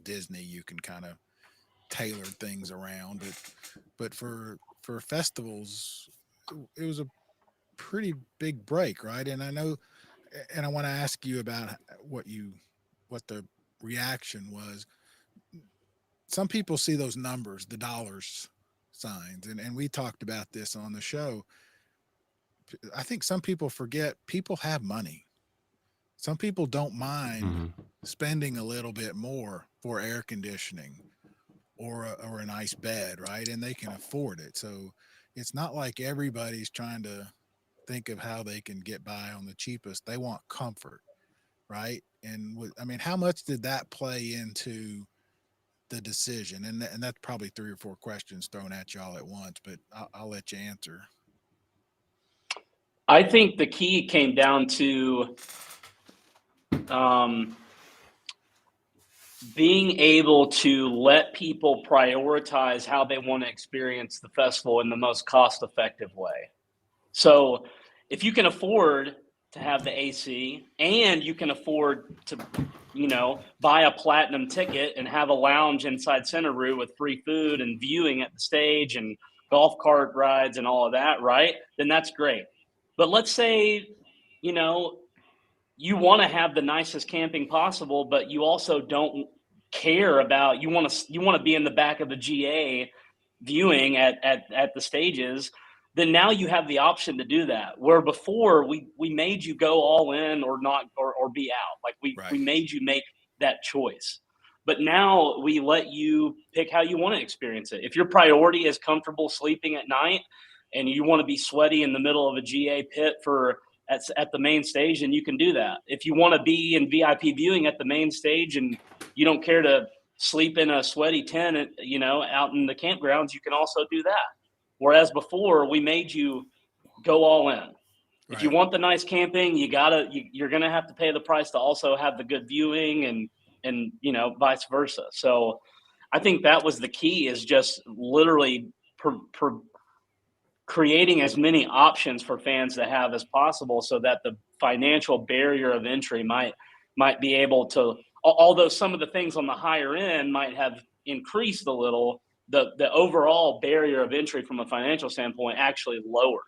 Disney, you can kind of tailor things around, but for festivals, it was a pretty big break, right? And I know, and I want to ask you about what the reaction was. Some people see those numbers, the dollars signs, and we talked about this on the show. I think some people forget people have money. Some people don't mind spending a little bit more for air conditioning or a nice bed, right? And they can afford it. So it's not like everybody's trying to think of how they can get by on the cheapest. They want comfort, right? And I mean, how much did that play into the decision? And that's probably 3 or 4 questions thrown at y'all at once, but I'll let you answer. I think the key came down to being able to let people prioritize how they want to experience the festival in the most cost-effective way. So if you can afford to have the AC and you can afford to, buy a platinum ticket and have a lounge inside Centeroo with free food and viewing at the stage and golf cart rides and all of that, right? Then that's great. But let's say, you want to have the nicest camping possible, but you also don't care about, you want to be in the back of the GA viewing at the stages. Then now you have the option to do that. Where before we made you go all in or not, or be out. Like we made you make that choice. But now we let you pick how you want to experience it. If your priority is comfortable sleeping at night and you want to be sweaty in the middle of a GA pit at the main stage, then you can do that. If you want to be in VIP viewing at the main stage and you don't care to sleep in a sweaty tent, out in the campgrounds, you can also do that. Whereas before, we made you go all in. Right. If you want the nice camping, you're going to have to pay the price to also have the good viewing and vice versa. So I think that was the key, is just literally creating as many options for fans to have as possible, so that the financial barrier of entry might be able to, although some of the things on the higher end might have increased a little, the overall barrier of entry from a financial standpoint actually lowered.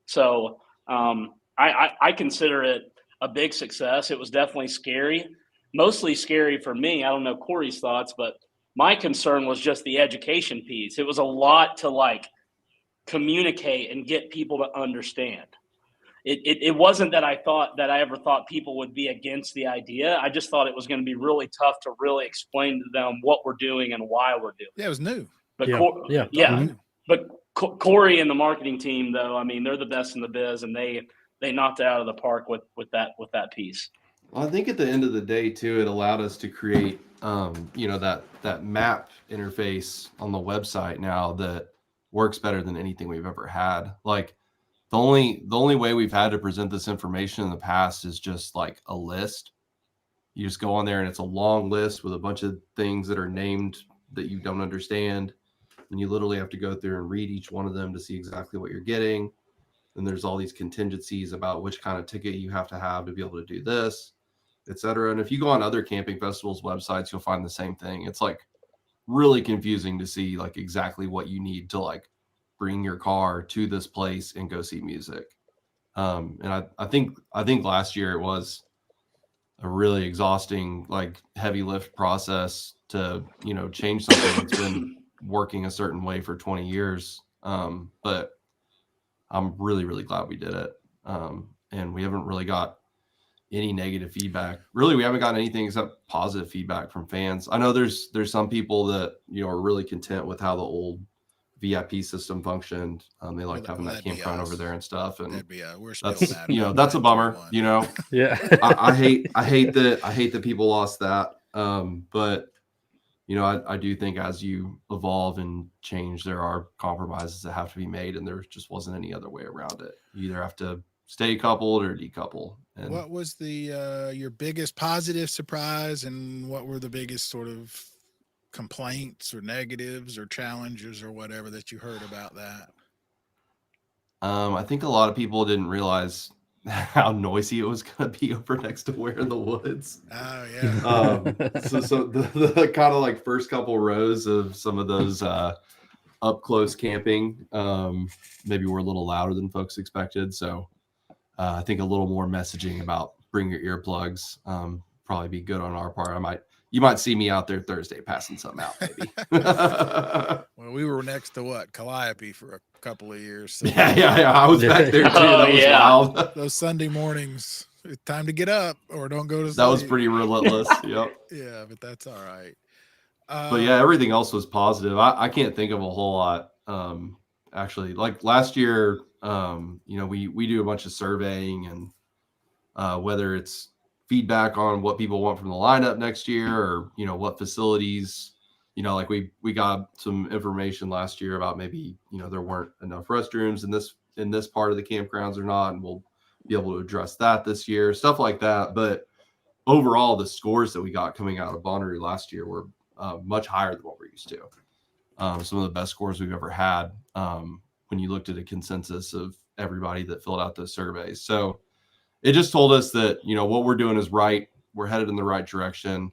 So I consider it a big success. It was definitely scary, mostly scary for me. I don't know Cory's thoughts, but my concern was just the education piece. It was a lot to communicate and get people to understand. It wasn't that I ever thought people would be against the idea. I just thought it was going to be really tough to really explain to them what we're doing and why we're doing it. Yeah, it was new. But But Cory and the marketing team, though, I mean, they're the best in the biz, and they knocked it out of the park with that piece. Well, I think at the end of the day, too, it allowed us to create, that map interface on the website now that works better than anything we've ever had. Like, the only way we've had to present this information in the past is just like a list. You just go on there and it's a long list with a bunch of things that are named that you don't understand. And you literally have to go through and read each one of them to see exactly what you're getting. And there's all these contingencies about which kind of ticket you have to be able to do this, etc. And if you go on other camping festivals websites, you'll find the same thing. It's really confusing to see exactly what you need to bring your car to this place and go see music. And I think last year it was a really exhausting, heavy lift process to, change something that's been working a certain way for 20 years. But I'm really, really glad we did it. And we haven't really got any negative feedback. Really, we haven't gotten anything except positive feedback from fans. I know there's some people that, are really content with how the old VIP system functioned. They liked having that campground over there and stuff. And that's a bummer, Yeah. I hate that people lost that. But I do think as you evolve and change, there are compromises that have to be made, and there just wasn't any other way around it. You either have to stay coupled or decouple. And what was your biggest positive surprise, and what were the biggest sort of complaints or negatives or challenges or whatever that you heard about that? I think a lot of people didn't realize how noisy it was going to be over next to Where in the Woods. Oh yeah. So the kind of first couple rows of some of those up close camping maybe were a little louder than folks expected. So I think a little more messaging about bring your earplugs probably be good on our part. You might see me out there Thursday passing something out, maybe. Well, we were next to Calliope for a couple of years. So yeah. I was back there too. That was wild. Those Sunday mornings, it's time to get up or don't go to sleep. That was pretty relentless. Yep. Yeah, but that's all right. But yeah, everything else was positive. I can't think of a whole lot. Actually, last year, we do a bunch of surveying, and whether it's feedback on what people want from the lineup next year, or what facilities, we got some information last year about maybe there weren't enough restrooms in this part of the campgrounds or not, and we'll be able to address that this year, stuff like that. But overall, the scores that we got coming out of Bonnaroo last year were much higher than what we're used to. Some of the best scores we've ever had when you looked at a consensus of everybody that filled out those surveys. So it just told us that, what we're doing is right. We're headed in the right direction.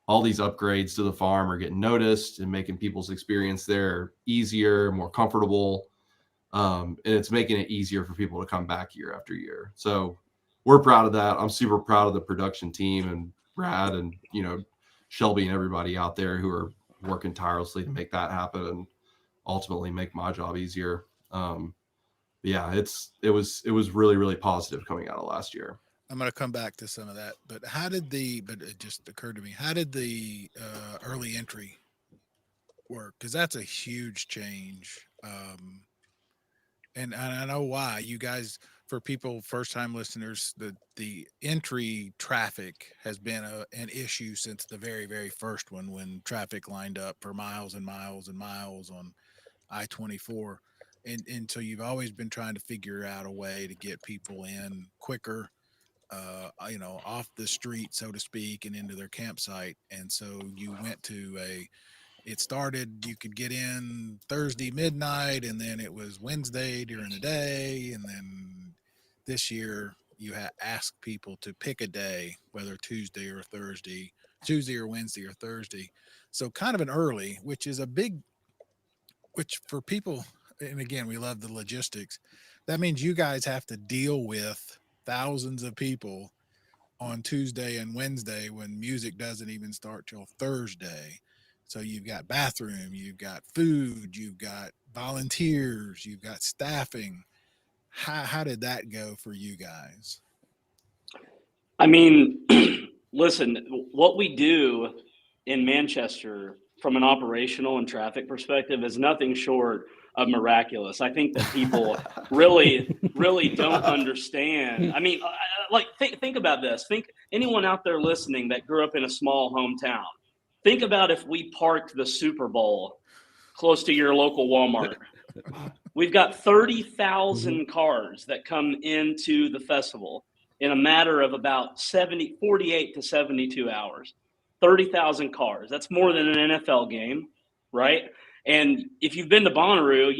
All these upgrades to the farm are getting noticed and making people's experience there easier, more comfortable. And it's making it easier for people to come back year after year. So we're proud of that. I'm super proud of the production team and Brad and, Shelby and everybody out there who are working tirelessly to make that happen and ultimately make my job easier. Yeah, it was really, really positive coming out of last year. I'm going to come back to some of that, but it just occurred to me, how did the early entry work? Because that's a huge change. And I know why. You guys, for people, first-time listeners, the entry traffic has been an issue since the very, very first one, when traffic lined up for miles and miles and miles on I-24. And so you've always been trying to figure out a way to get people in quicker, off the street, so to speak, and into their campsite. And so you went to it started, you could get in Thursday midnight, and then it was Wednesday during the day. And then this year you asked people to pick a day, whether Tuesday or Wednesday or Thursday. So kind of an early, which for people, and again, we love the logistics. That means you guys have to deal with thousands of people on Tuesday and Wednesday when music doesn't even start till Thursday. So you've got bathroom, you've got food, you've got volunteers, you've got staffing. How did that go for you guys? I mean, listen, what we do in Manchester from an operational and traffic perspective is nothing short of miraculous. I think that people really, really don't understand. I mean, think about this. Think anyone out there listening that grew up in a small hometown. Think about if we parked the Super Bowl close to your local Walmart. We've got 30,000 cars that come into the festival in a matter of about 48 to 72 hours. 30,000 cars. That's more than an NFL game, right? And if you've been to Bonnaroo,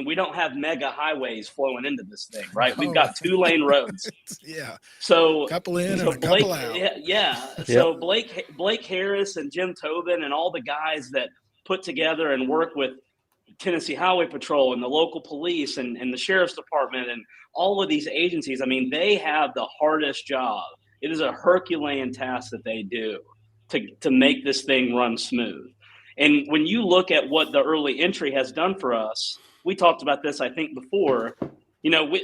we don't have mega highways flowing into this thing, right? We've got 2-lane roads. Yeah. So a couple in and a couple out. Yeah. So Blake Harris and Jim Tobin and all the guys that put together and work with Tennessee Highway Patrol and the local police and the sheriff's department and all of these agencies, I mean, they have the hardest job. It is a Herculean task that they do to make this thing run smooth. And when you look at what the early entry has done for us, we talked about this, I think, before.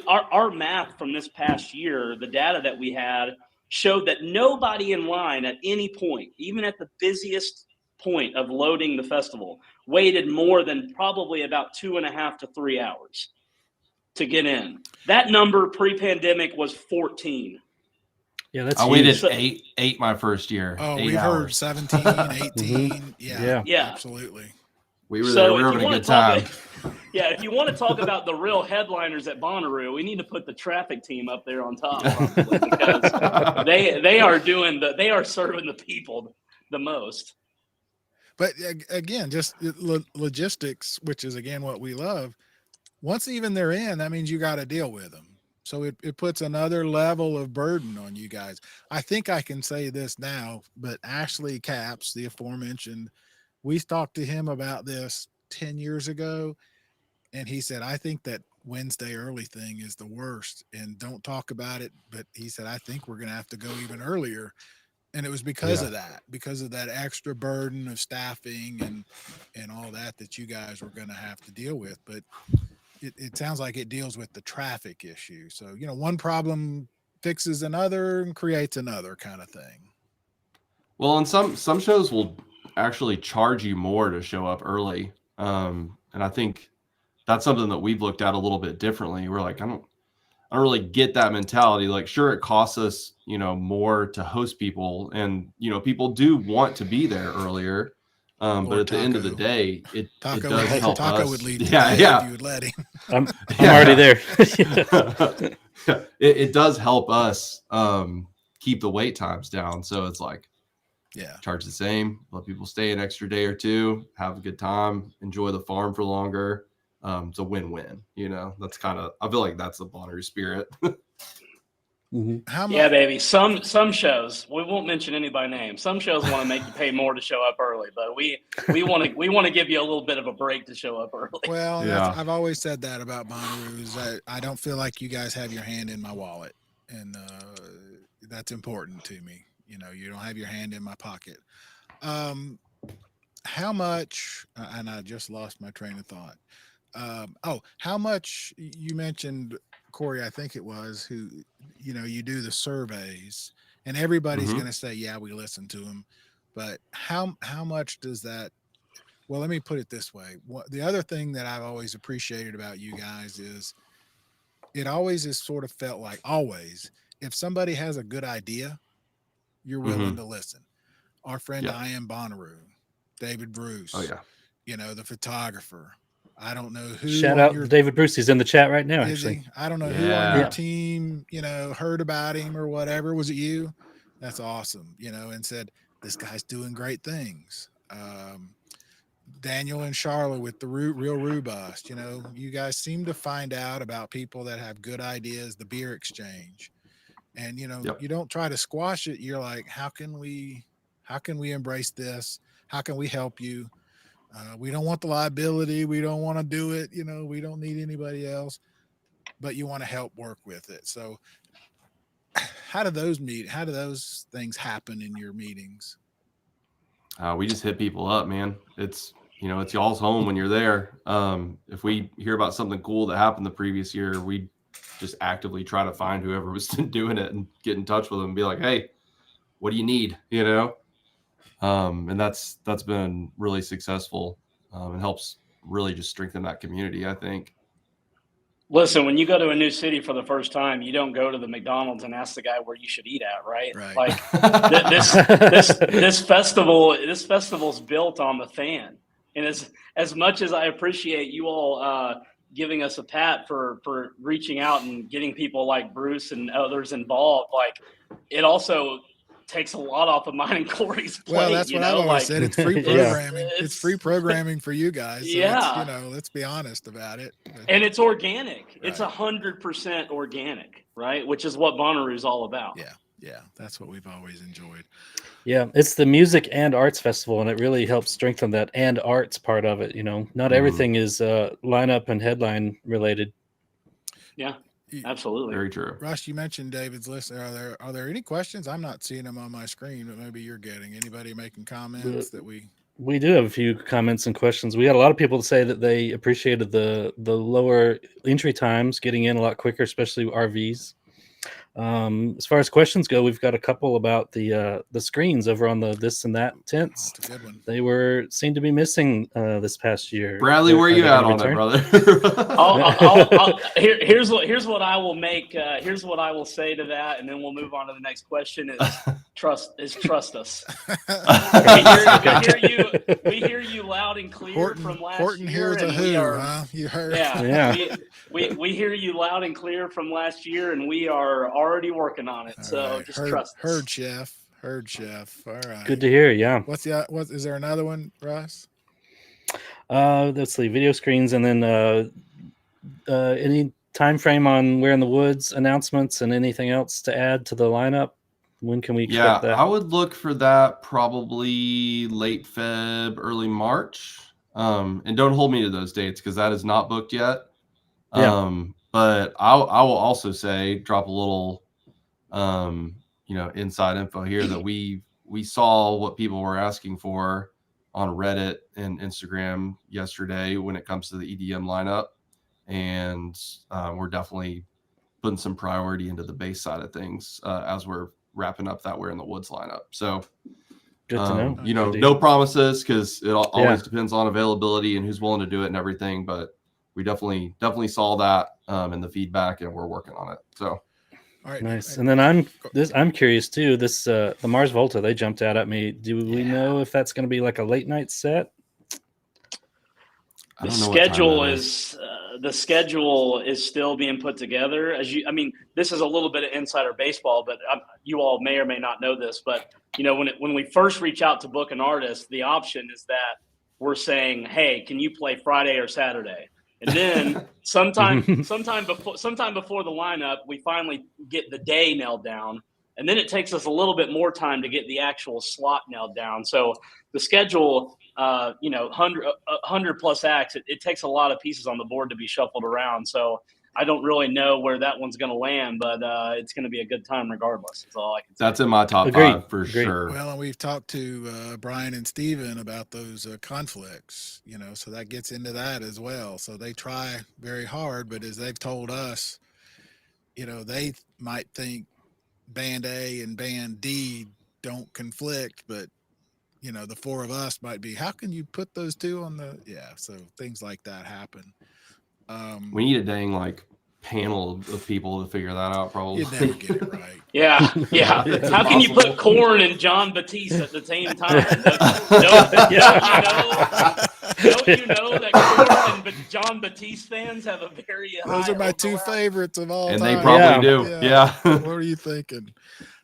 Our math from this past year, the data that we had showed that nobody in line at any point, even at the busiest point of loading the festival, waited more than probably about 2.5 to 3 hours to get in. That number pre-pandemic was 14. Yeah, that's I huge. waited eight my first year. Oh, 8 we've heard hours. 17, 18. Yeah, absolutely. We were there. We were having a good time. If you want to talk about the real headliners at Bonnaroo, we need to put the traffic team up there on top, probably, because they are serving the people the most. But again, just logistics, which is again what we love. Once even they're in, that means you got to deal with them. So it puts another level of burden on you guys. I think I can say this now, but Ashley Capps, the aforementioned, we talked to him about this 10 years ago. And he said, I think that Wednesday early thing is the worst, and don't talk about it. But he said, I think we're going to have to go even earlier. And it was because of that extra burden of staffing and all that you guys were going to have to deal with. But it sounds like it deals with the traffic issue. So, one problem fixes another and creates another kind of thing. Well, and some shows will actually charge you more to show up early. And I think that's something that we've looked at a little bit differently. We're like, I don't really get that mentality. Like, sure, it costs us, more to host people, and, people do want to be there earlier. But at the end of the day, it does help Taco us. would leave If you would let him. I'm already there. It does help us keep the wait times down. So it's like, charge the same, let people stay an extra day or two, have a good time, enjoy the farm for longer. it's a win-win. That's kind of, I feel like that's the Bonnaroo spirit. How much? Yeah, baby. Some shows, we won't mention any by name. Some shows want to make you pay more to show up early, but we want to give you a little bit of a break to show up early. Well, Yeah. I've always said that about Bonnaroo is I don't feel like you guys have your hand in my wallet, and that's important to me. You don't have your hand in my pocket. How much? And I just lost my train of thought. How much you mentioned, Cory, I think it was, who, you do the surveys and everybody's Mhm. going to say, yeah, we listen to them. But how much does that, well, let me put it this way. The other thing that I've always appreciated about you guys is it always is sort of felt like always, if somebody has a good idea, you're willing to listen. Our friend, Yeah. I Am Bonnaroo, David Bruce, Oh yeah. the photographer. I don't know who. Shout on out your, David Bruce. He's in the chat right now, is actually. he? I don't know who on your Yeah. team, heard about him or whatever. Was it you? That's awesome. And said, this guy's doing great things. Daniel and Charlotte with the Real Robust. You guys seem to find out about people that have good ideas, the beer exchange. And, Yep. you don't try to squash it. You're like, how can we embrace this? How can we help you? We don't want the liability. We don't want to do it. We don't need anybody else, but you want to help work with it. So how do those things happen in your meetings? We just hit people up, man. It's y'all's home when you're there. If we hear about something cool that happened the previous year, we just actively try to find whoever was doing it and get in touch with them and be like, hey, what do you need? And that's been really successful, and helps really just strengthen that community, I think. Listen, when you go to a new city for the first time, you don't go to the McDonald's and ask the guy where you should eat at, right? Right. Like this festival's built on the fan. And as much as I appreciate you all giving us a pat for reaching out and getting people like Bruce and others involved, like it also takes a lot off of mine and Cory's plate. Well, that's what I've always said. It's free programming. It's free programming for you guys. So yeah. let's be honest about it. And it's organic. Right. It's 100% organic, right? Which is what Bonnaroo is all about. Yeah. That's what we've always enjoyed. Yeah, it's the music and arts festival, and it really helps strengthen that and arts part of it. Not everything is lineup and headline related. Yeah, absolutely. Very true. Russ, you mentioned David's list. Are there any questions? I'm not seeing them on my screen, but maybe you're getting anybody making comments that we do have a few comments and questions. We had a lot of people say that they appreciated the lower entry times, getting in a lot quicker, especially RVs. As far as questions go, we've got a couple about the screens over on the this and that tents. That's a good one. They seemed to be missing this past year. Bradley, where you at on it, brother? Here's what I will make. Here's what I will say to that, and then we'll move on to the next question. Trust us. We hear you loud and clear from last Horton year. Here's a who, huh? You heard? Yeah. We hear you loud and clear from last year, and we are already working on it. So just trust us. Heard chef. All right. Good to hear. Yeah. What is there another one, Russ? Let's see, video screens, and then any time frame on We're in the Woods announcements and anything else to add to the lineup. When can we expect that? I would look for that probably late Feb, early March. And don't hold me to those dates because that is not booked yet. Yeah. But I will also say, drop a little inside info here that we saw what people were asking for on Reddit and Instagram yesterday when it comes to the EDM lineup. And we're definitely putting some priority into the bass side of things as we're wrapping up that We're in the Woods lineup. So good to know. No promises because it always depends on availability and who's willing to do it and everything. But we definitely saw that in the feedback, and we're working on it. So. All right. Nice. And then I'm curious too. This the Mars Volta, they jumped out at me. Do we know if that's going to be like a late night set? The schedule is still being put together. This is a little bit of insider baseball, but you all may or may not know this. But when we first reach out to book an artist, the option is that we're saying, "Hey, can you play Friday or Saturday?" And then sometime before the lineup, we finally get the day nailed down. And then it takes us a little bit more time to get the actual slot nailed down. So the schedule, 100 plus acts, it takes a lot of pieces on the board to be shuffled around. So I don't really know where that one's going to land, but it's going to be a good time regardless. That's all I can say. That's in my top 5 for sure. Well, and we've talked to Brian and Steven about those conflicts, so that gets into that as well. So they try very hard, but as they've told us, they might think band A and band D don't conflict, but the four of us might be, how can you put those two on so things like that happen. We need a dang panel of people to figure that out, probably. You'd never get it right. Yeah. How can you put Korn and John Batiste at the same time? Don't you know that Korn and John Batiste fans have a very Those are my two favorites of all time. And they probably do. Yeah. What are you thinking?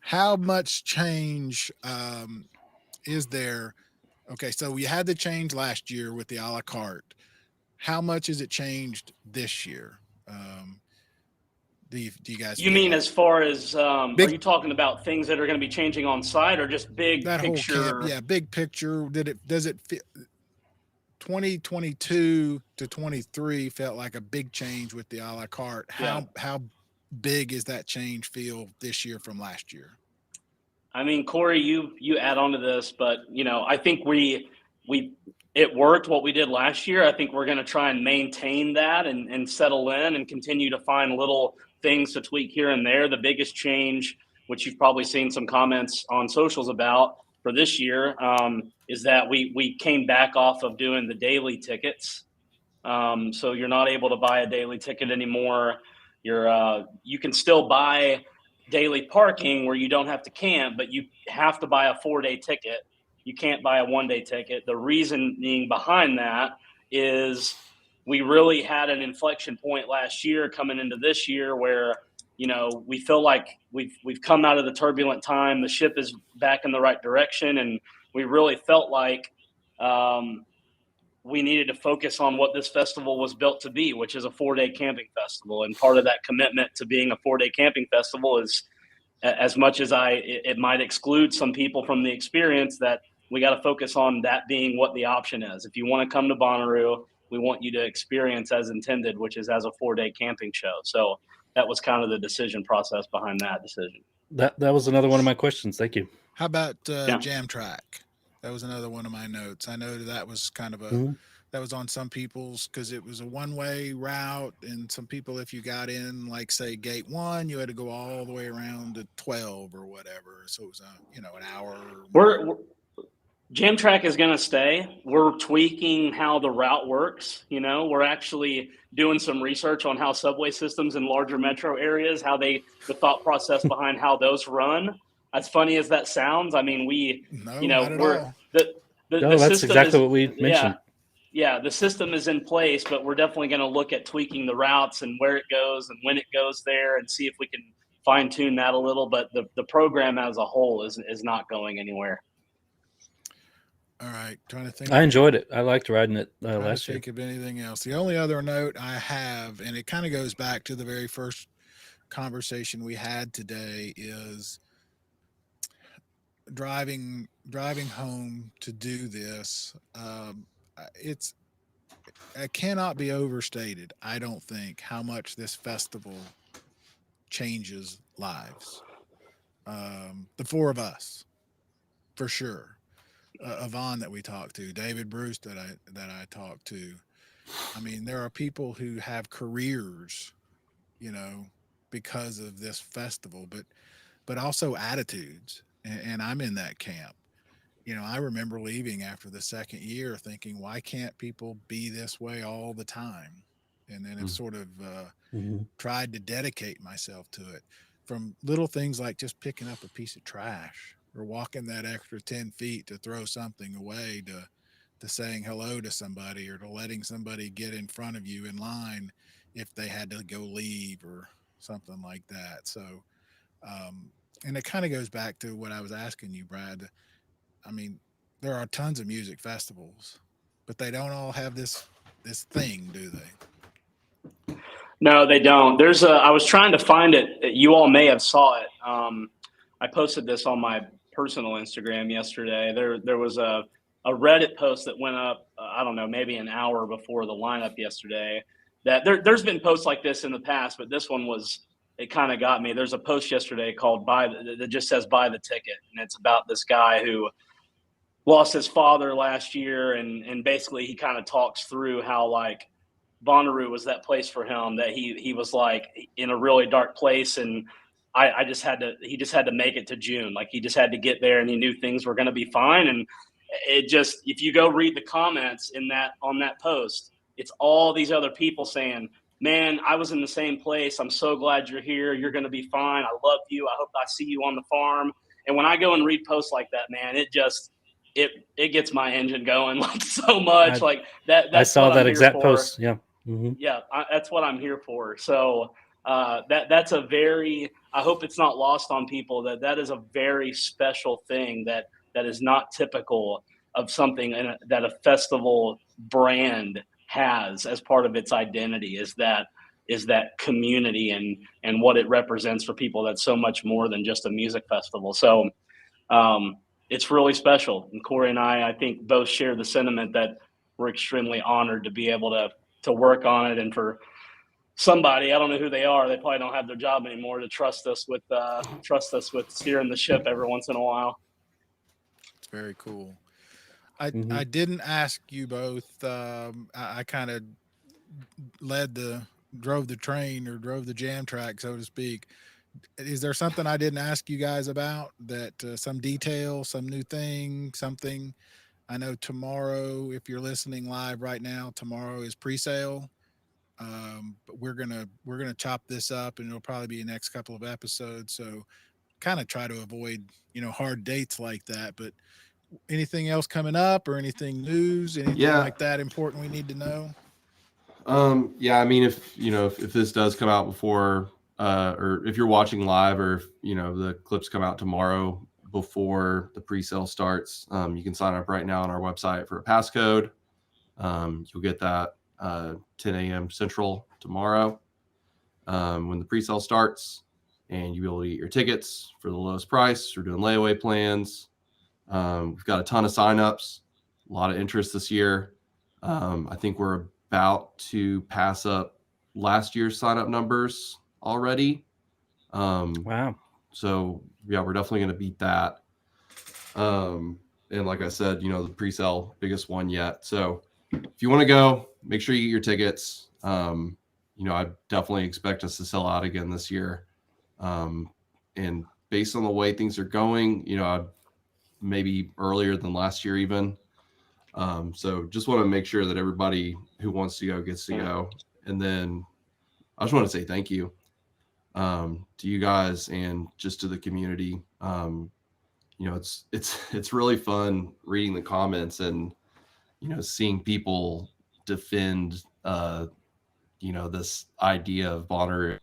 How much change is there? Okay, so we had the change last year with the a la carte. How much has it changed this year? Do you guys? You mean as far as are you talking about things that are going to be changing on site, or just big picture? Big picture. Does it fit? 2022 to 23 felt like a big change with the a la carte. How big is that change feel this year from last year? I mean, Cory, you add on to this, but I think it worked what we did last year. I think we're going to try and maintain that and settle in and continue to find little things to tweak here and there. The biggest change, which you've probably seen some comments on socials about for this year, is that we came back off of doing the daily tickets. So you're not able to buy a daily ticket anymore. You can still buy daily parking where you don't have to camp, but you have to buy a 4-day ticket. You can't buy a 1-day ticket. The reasoning behind that is we really had an inflection point last year coming into this year where, we feel like we've come out of the turbulent time. The ship is back in the right direction. And we really felt like we needed to focus on what this festival was built to be, which is a 4-day camping festival. And part of that commitment to being a 4-day camping festival is, as much as it might exclude some people from the experience, that we got to focus on that being what the option is. If you want to come to Bonnaroo, we want you to experience as intended, which is as a 4-day camping show. So that was kind of the decision process behind that decision. That was another one of my questions. Thank you. How about Jam Track? That was another one of my notes. I know that was kind of that was on some people's, because it was a one-way route, and some people, if you got in, like say gate 1, you had to go all the way around to 12 or whatever. So it was an hour. Jam Track is going to stay. We're tweaking how the route works. We're actually doing some research on how subway systems in larger metro areas, the thought process behind how those run. As funny as that sounds, I mean, that's exactly what we mentioned. Yeah, the system is in place, but we're definitely going to look at tweaking the routes and where it goes and when it goes there, and see if we can fine tune that a little. But the program as a whole is not going anywhere. All right, trying to think. I enjoyed it. I liked riding it last year. Think of anything else. The only other note I have, and it kind of goes back to the very first conversation we had today, is driving home to do this. It cannot be overstated, I don't think, how much this festival changes lives. The four of us, for sure. Yvonne that we talked to, David Bruce that I talked to. I mean, there are people who have careers, because of this festival, but also attitudes. And I'm in that camp. I remember leaving after the second year thinking, why can't people be this way all the time? And then it's sort of tried to dedicate myself to it, from little things like just picking up a piece of trash, or walking that extra 10 feet to throw something away, to saying hello to somebody, or to letting somebody get in front of you in line if they had to go leave or something like that. So, and it kind of goes back to what I was asking you, Brad. I mean, there are tons of music festivals, but they don't all have this thing, do they? No, they don't. I was trying to find it. You all may have saw it. I posted this on my personal Instagram yesterday. There was a Reddit post that went up, I don't know, maybe an hour before the lineup yesterday. There's been posts like this in the past, but this one it kind of got me. There's a post yesterday called that just says buy the ticket. And it's about this guy who lost his father last year. And basically he kind of talks through how like Bonnaroo was that place for him, that he was like in a really dark place. And he just had to make it to June. Like he just had to get there and he knew things were going to be fine. And if you go read the comments on that post, it's all these other people saying, man, I was in the same place. I'm so glad you're here. You're going to be fine. I love you. I hope I see you on the farm. And when I go and read posts like that, man, it gets my engine going like so much. Like that. I saw that exact for. post. Yeah. Mm-hmm. Yeah, that's what I'm here for. So that's a very. I hope it's not lost on people that is a very special thing that is not typical of something that a festival brand has as part of its identity. Is that community and what it represents for people. That's so much more than just a music festival. So it's really special. And Cory and I think both share the sentiment that we're extremely honored to be able to work on it, and for somebody, I don't know who they are, they probably don't have their job anymore, to trust us with steering the ship every once in a while. It's very cool. I didn't ask you both. I kind of drove the train or drove the jam track, so to speak. Is there something I didn't ask you guys about that some detail, some new thing, something? I know tomorrow, if you're listening live right now, tomorrow is pre-sale. But we're gonna chop this up, and it'll probably be the next couple of episodes. So kind of try to avoid hard dates like that. But anything else coming up or anything news, anything like that important we need to know? Yeah, I mean, if this does come out before, or if you're watching live, or if the clips come out tomorrow before the pre-sale starts, you can sign up right now on our website for a passcode. You'll get that 10 a.m. Central tomorrow when the pre-sale starts, and you'll be able to get your tickets for the lowest price. We're doing layaway plans. We've got a ton of signups, a lot of interest this year. I think we're about to pass up last year's sign-up numbers already. Wow. So yeah, we're definitely going to beat that. And like I said, the pre-sale, biggest one yet. So if you want to go, make sure you get your tickets. I definitely expect us to sell out again this year. And based on the way things are going, maybe earlier than last year even. So just want to make sure that everybody who wants to go gets to go. And then I just want to say thank you to you guys and just to the community. It's really fun reading the comments and seeing people defend this idea of Bonnaroo,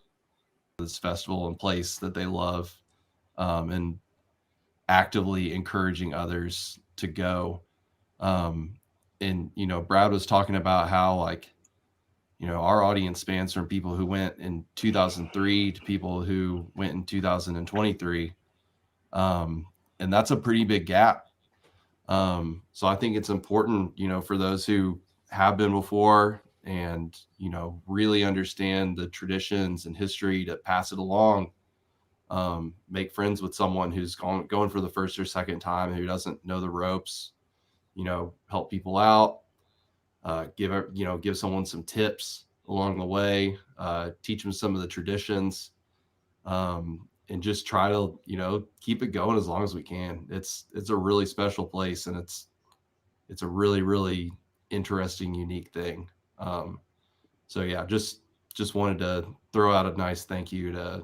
this festival and place that they love, and actively encouraging others to go. And Brad was talking about how our audience spans from people who went in 2003 to people who went in 2023. And that's a pretty big gap. So I think it's important, for those who have been before and, really understand the traditions and history, to pass it along. Make friends with someone who's going for the first or second time, who doesn't know the ropes, help people out, give someone some tips along the way, teach them some of the traditions, and just try to, keep it going as long as we can. It's a really special place, and it's a really, really interesting, unique thing. So yeah, just wanted to throw out a nice thank you to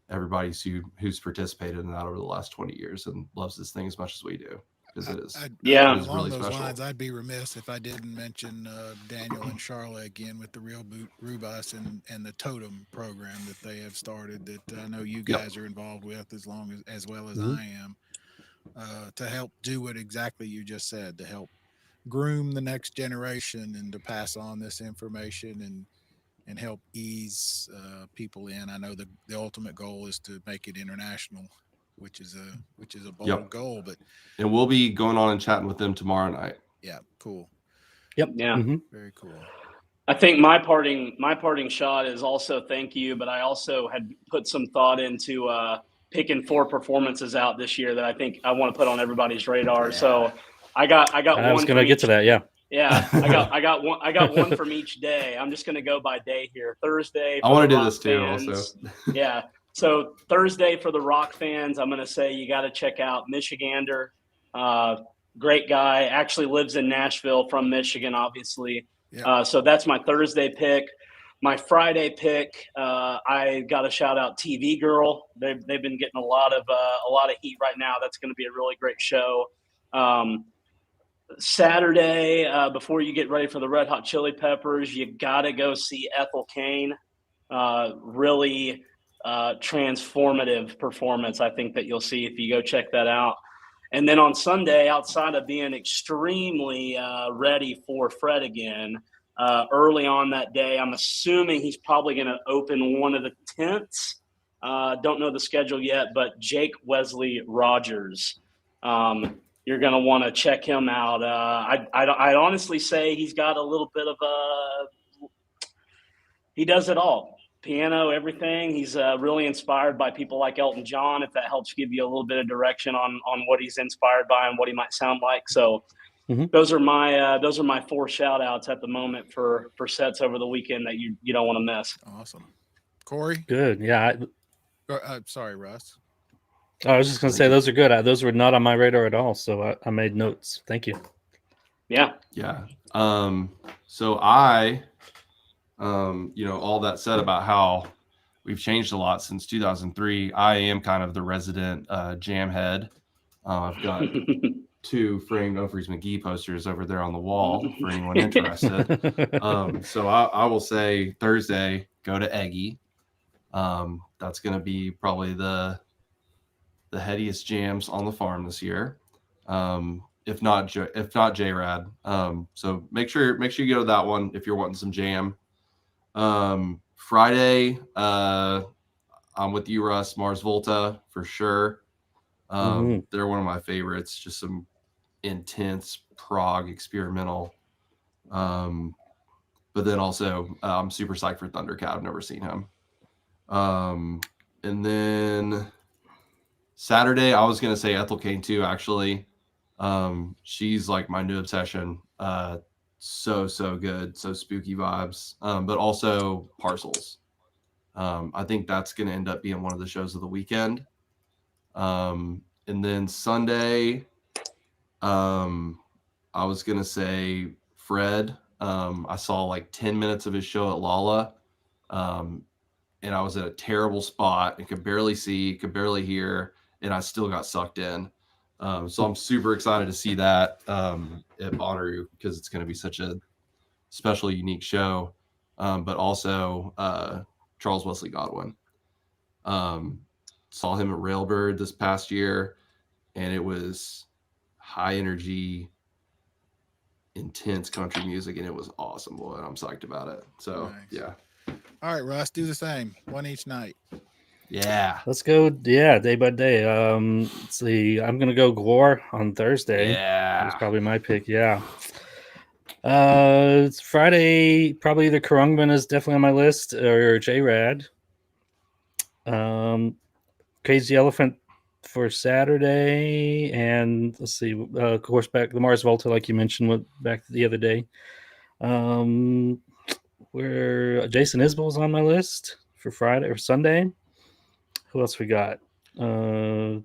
everybody who's participated in that over the last 20 years and loves this thing as much as we do. Because it is, it is along really those special. lines, I'd be remiss if I didn't mention Daniel and Charlotte again with the Real Rubus and the Totem program that they have started, that I know you guys are involved with as well as I am, to help do what exactly you just said, to help groom the next generation and to pass on this information. And and help ease people in. I know the ultimate goal is to make it international, which is a bold goal, but and we'll be going on and chatting with them tomorrow night. yeah, cool. Yep. Yeah. Very cool. I think my parting shot is also thank you, but I also had put some thought into picking 4 performances out this year that I think I want to put on everybody's radar. Yeah. So I got I was one going to get to that. Yeah. Yeah, I got one from each day. I'm just going to go by day here. Thursday. I want to do this too. Also. Yeah. So Thursday for the rock fans, I'm going to say you got to check out Michigander. Great guy. Actually lives in Nashville, from Michigan, obviously. Yeah. So that's my Thursday pick. My Friday pick, I got to shout out TV Girl. They've been getting a lot of heat right now. That's going to be a really great show. Saturday, before you get ready for the Red Hot Chili Peppers, you got to go see Ethel Cain. Really transformative performance, I think, that you'll see if you go check that out. And then on Sunday, outside of being extremely ready for Fred again, early on that day, I'm assuming he's probably going to open one of the tents. Don't know the schedule yet, but Jake Wesley Rogers. You're going to want to check him out. I'd honestly say he's got a little bit of he does it all. Piano, everything. He's really inspired by people like Elton John, if that helps give you a little bit of direction on what he's inspired by and what he might sound like. So those are my 4 shout outs at the moment for sets over the weekend that you don't want to miss. Awesome. Cory? Good. Yeah. Sorry, Russ. I was just going to say those are good. Those were not on my radar at all. So I made notes. Thank you. Yeah. Yeah. So I, all that said about how we've changed a lot since 2003, I am kind of the resident jam head. I've got 2 framed No Freeze McGee posters over there on the wall for anyone interested. So I will say Thursday, go to Eggy. That's going to be probably the headiest jams on the farm this year. If not J-Rad. So make sure you go to that one if you're wanting some jam. Friday, I'm with you, Russ. Mars Volta for sure. They're one of my favorites. Just some intense prog experimental. But then also I'm super psyched for Thundercat. I've never seen him. And then Saturday, I was gonna say Ethel Cain too, actually. She's like my new obsession. So good, so spooky vibes. But also Parcels. I think that's gonna end up being one of the shows of the weekend. And then Sunday, I was gonna say Fred. I saw like 10 minutes of his show at Lala. And I was at a terrible spot and could barely see, could barely hear, and I still got sucked in. So I'm super excited to see that at Bonnaroo because it's going to be such a special, unique show. But also Charles Wesley Godwin. Saw him at Railbird this past year, and it was high energy, intense country music, and it was awesome. Boy, I'm psyched about it. So Nice. Yeah. All right, Russ, do the same. One each night. Yeah. Let's go. Yeah, day by day. Let's see. I'm gonna go Gore on Thursday. Yeah. That's probably my pick. Yeah. It's Friday. Probably either Kurungman is definitely on my list or J-Rad. Crazy Elephant for Saturday, and let's see. Of course, back the Mars Volta, like you mentioned, went back the other day. Where Jason Isbell's on my list for Friday or Sunday. Who else we got? Yeah,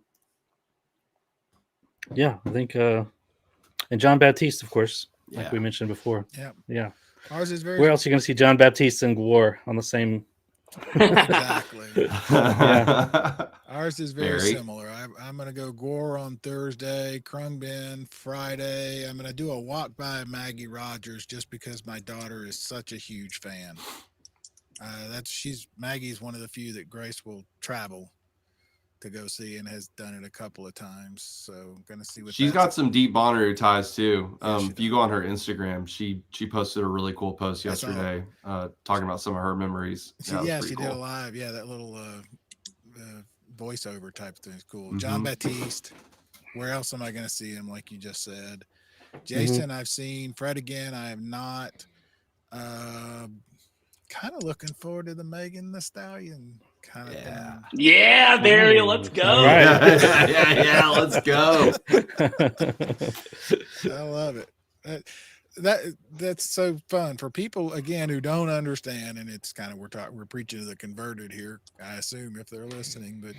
I think and John Baptiste, of course, like we mentioned before. Yeah. Ours is very. Where else are you going to see John Baptiste and Gore on the same? Exactly. Yeah. Ours is very similar. I'm going to go Gore on Thursday, Krungbin Friday. I'm going to do a walk by Maggie Rogers just because my daughter is such a huge fan. Maggie's one of the few that Grace will travel to go see and has done it a couple of times. So I'm gonna see what She's got some deep Bonnaroo ties too. If you go on her Instagram, she posted a really cool post yesterday, talking about some of her memories. She cool. did a live, that little voiceover type thing is cool. John Baptiste. Where else am I gonna see him? Like you just said, Jason. I've seen Fred again. I have not. Kind of looking forward to the Megan Thee Stallion kind of thing. Yeah, Barry, let's go. All right. yeah, let's go. I love it. That's so fun for people again who don't understand, and it's kind of we're preaching to the converted here, I assume, if they're listening. But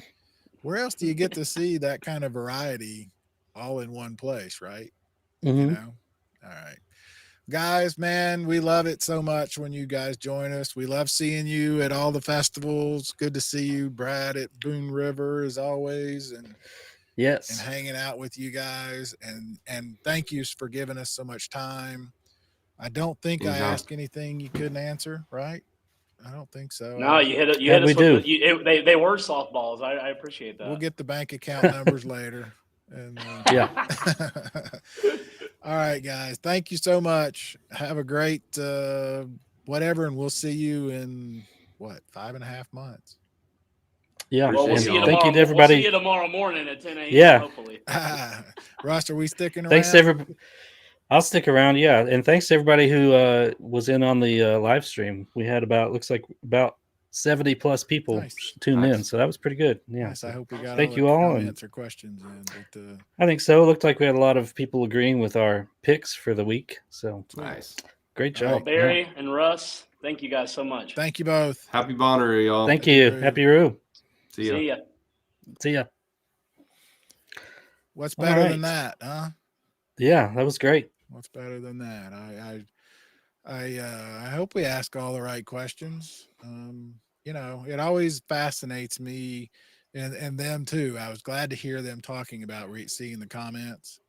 where else do you get to see that kind of variety all in one place, right? You know. All right. Guys, man, we love it so much when you guys join us. We love seeing you at all the festivals. Good to see you, Brad, at Boone River as always, and hanging out with you guys. And thank you for giving us so much time. I don't think I asked anything you couldn't answer, right? I don't think so. No, you hit us with they were softballs. I appreciate that. We'll get the bank account numbers later. And all right, guys. Thank you so much. Have a great whatever, and we'll see you in 5.5 months. Yeah. Well, we'll see you tomorrow. Thank you to everybody. We'll see you tomorrow morning at 10 a.m. Yeah. Hopefully. Russ, are we sticking around? Thanks to everybody. I'll stick around. Yeah, and thanks to everybody who was in on the live stream. We had about 70 plus people tuned in, so that was pretty good. Yeah, I hope we got thank you all and answer questions in. But, I think so. It looked like we had a lot of people agreeing with our picks for the week. So nice, great job, well, Barry and Russ. Thank you guys so much. Thank you both. Happy Bonnaroo, y'all. Thank you. Happy Roo. See ya. See ya. What's better than that, huh? Yeah, that was great. What's better than that? I hope we ask all the right questions. It always fascinates me and them too. I was glad to hear them talking about seeing the comments.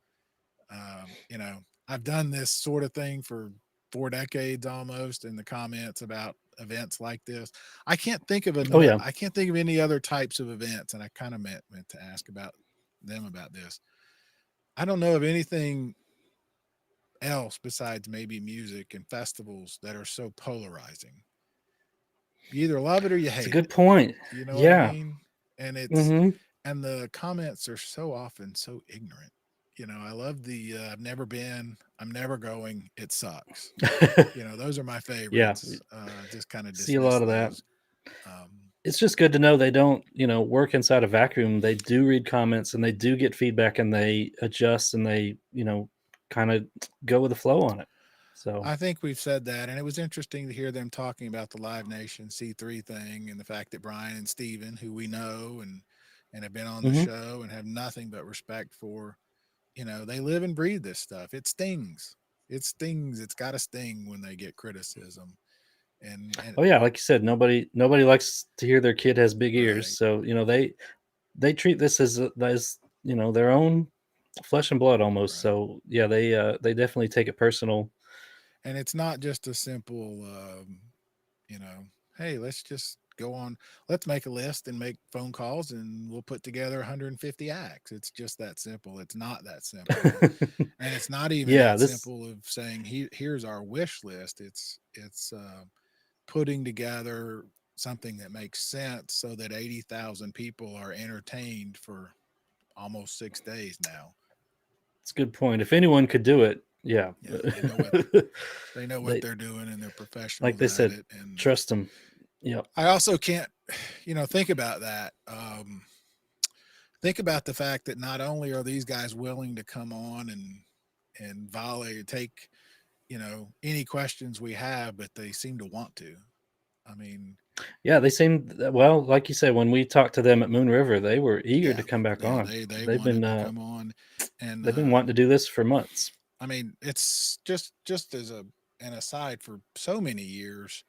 I've done this sort of thing for 4 decades almost in the comments about events like this. I can't think of I can't think of any other types of events, and I kind of meant to ask about them about this. I don't know of anything else besides maybe music and festivals that are so polarizing. You either love it or you hate it. It's a good point. You know what I mean? And it's and the comments are so often so ignorant. I love the I've never been, I'm never going, it sucks. Those are my favorites. Just kind of see a lot of that. It's just good to know they don't, work inside a vacuum. They do read comments and they do get feedback and they adjust and they, kind of go with the flow on it. So I think we've said that, and it was interesting to hear them talking about the Live Nation C3 thing and the fact that Brian and Steven, who we know and have been on the show and have nothing but respect for, they live and breathe this stuff. It stings. It's got to sting when they get criticism. And oh yeah, like you said, nobody likes to hear their kid has big ears. So they treat this as their own flesh and blood almost. Right. So yeah, they definitely take it personal. And it's not just a simple, hey, let's just go on. Let's make a list and make phone calls, and we'll put together 150 acts. It's just that simple. It's not that simple, and it's not even simple of saying here's our wish list. It's putting together something that makes sense so that 80,000 people are entertained for almost 6 days now. It's a good point. If anyone could do it, yeah. They know what they're doing, and they're professional. Like they said, and trust them. Yeah. I also can't, think about that. Think about the fact that not only are these guys willing to come on and volley, take, any questions we have, but they seem to want to. I mean, yeah, they seem like you said, when we talked to them at Moon River, they were eager to come back on. They've been to come on, and they've been wanting to do this for months. I mean, it's just as an aside, for so many years,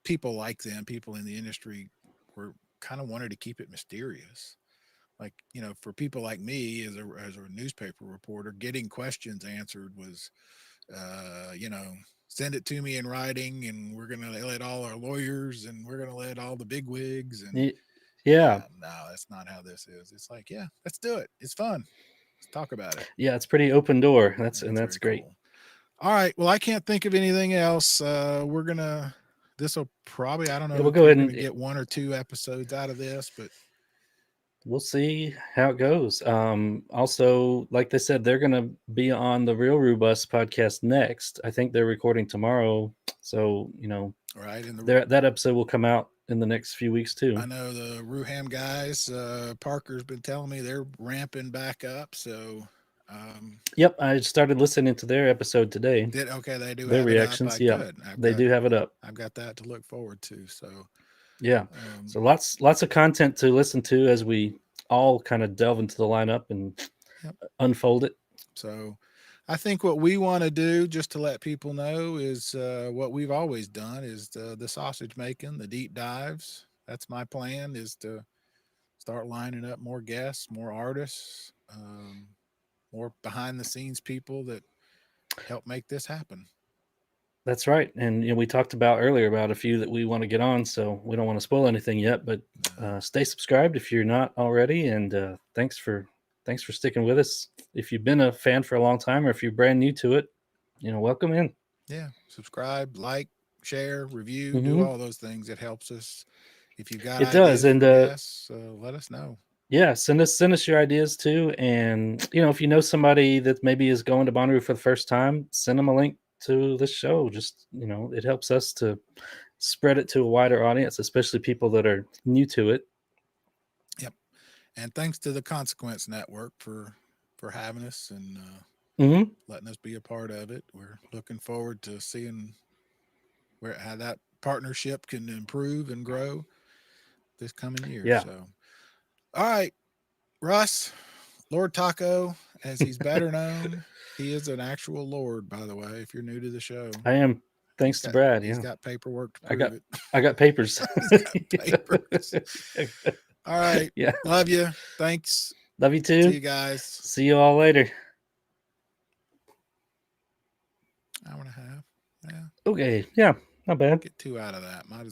people like them, people in the industry, were kind of wanted to keep it mysterious. Like, for people like me as a newspaper reporter, getting questions answered was, send it to me in writing, and we're going to let all our lawyers, and we're going to let all the big wigs. And Yeah. No, that's not how this is. It's like, yeah, let's do it. It's fun. Let's talk about it. Yeah, it's pretty open door. That's very great. cool. All right. Well, I can't think of anything else. This will probably, I don't know Yeah, we'll if go we're ahead going and to get 1 or 2 episodes out of this, but we'll see how it goes. Also, like they said, they're going to be on the Real Robust podcast next. I think they're recording tomorrow. So, right. And that episode will come out in the next few weeks too. I know the Ruham guys, Parker's been telling me they're ramping back up. So, yep, I started listening to their episode today. They do their have reactions. It up. Good. They do have it up. I've got that to look forward to. So, yeah. So lots of content to listen to as we all kind of delve into the lineup and unfold it. So I think what we want to do, just to let people know, is what we've always done is the sausage making, the deep dives. That's my plan, is to start lining up more guests, more artists, more behind the scenes people that help make this happen. That's right. And we talked about earlier about a few that we want to get on, so we don't want to spoil anything yet, but stay subscribed if you're not already. And thanks for sticking with us. If you've been a fan for a long time, or if you're brand new to it, welcome in. Yeah. Subscribe, like, share, review, do all those things. It helps us. If you've got ideas for guests, let us know. Yeah, send us your ideas too. And if you know somebody that maybe is going to Bonnaroo for the first time, send them a link to this show. Just it helps us to spread it to a wider audience, especially people that are new to it. Yep. And thanks to the Consequence Network for having us and letting us be a part of it. We're looking forward to seeing how that partnership can improve and grow this coming year. Yeah. So, all right, Russ, Lord Taco, as he's better known. He is an actual Lord, by the way, if you're new to the show. I am. Thanks to Brad. He's got paperwork to prove it. I got papers. He's got papers. All right. Yeah. Love you. Thanks. Love you too. See you guys. See you all later. Hour and a half. Yeah. Okay. Yeah. Not bad. Get 2 out of that. Might as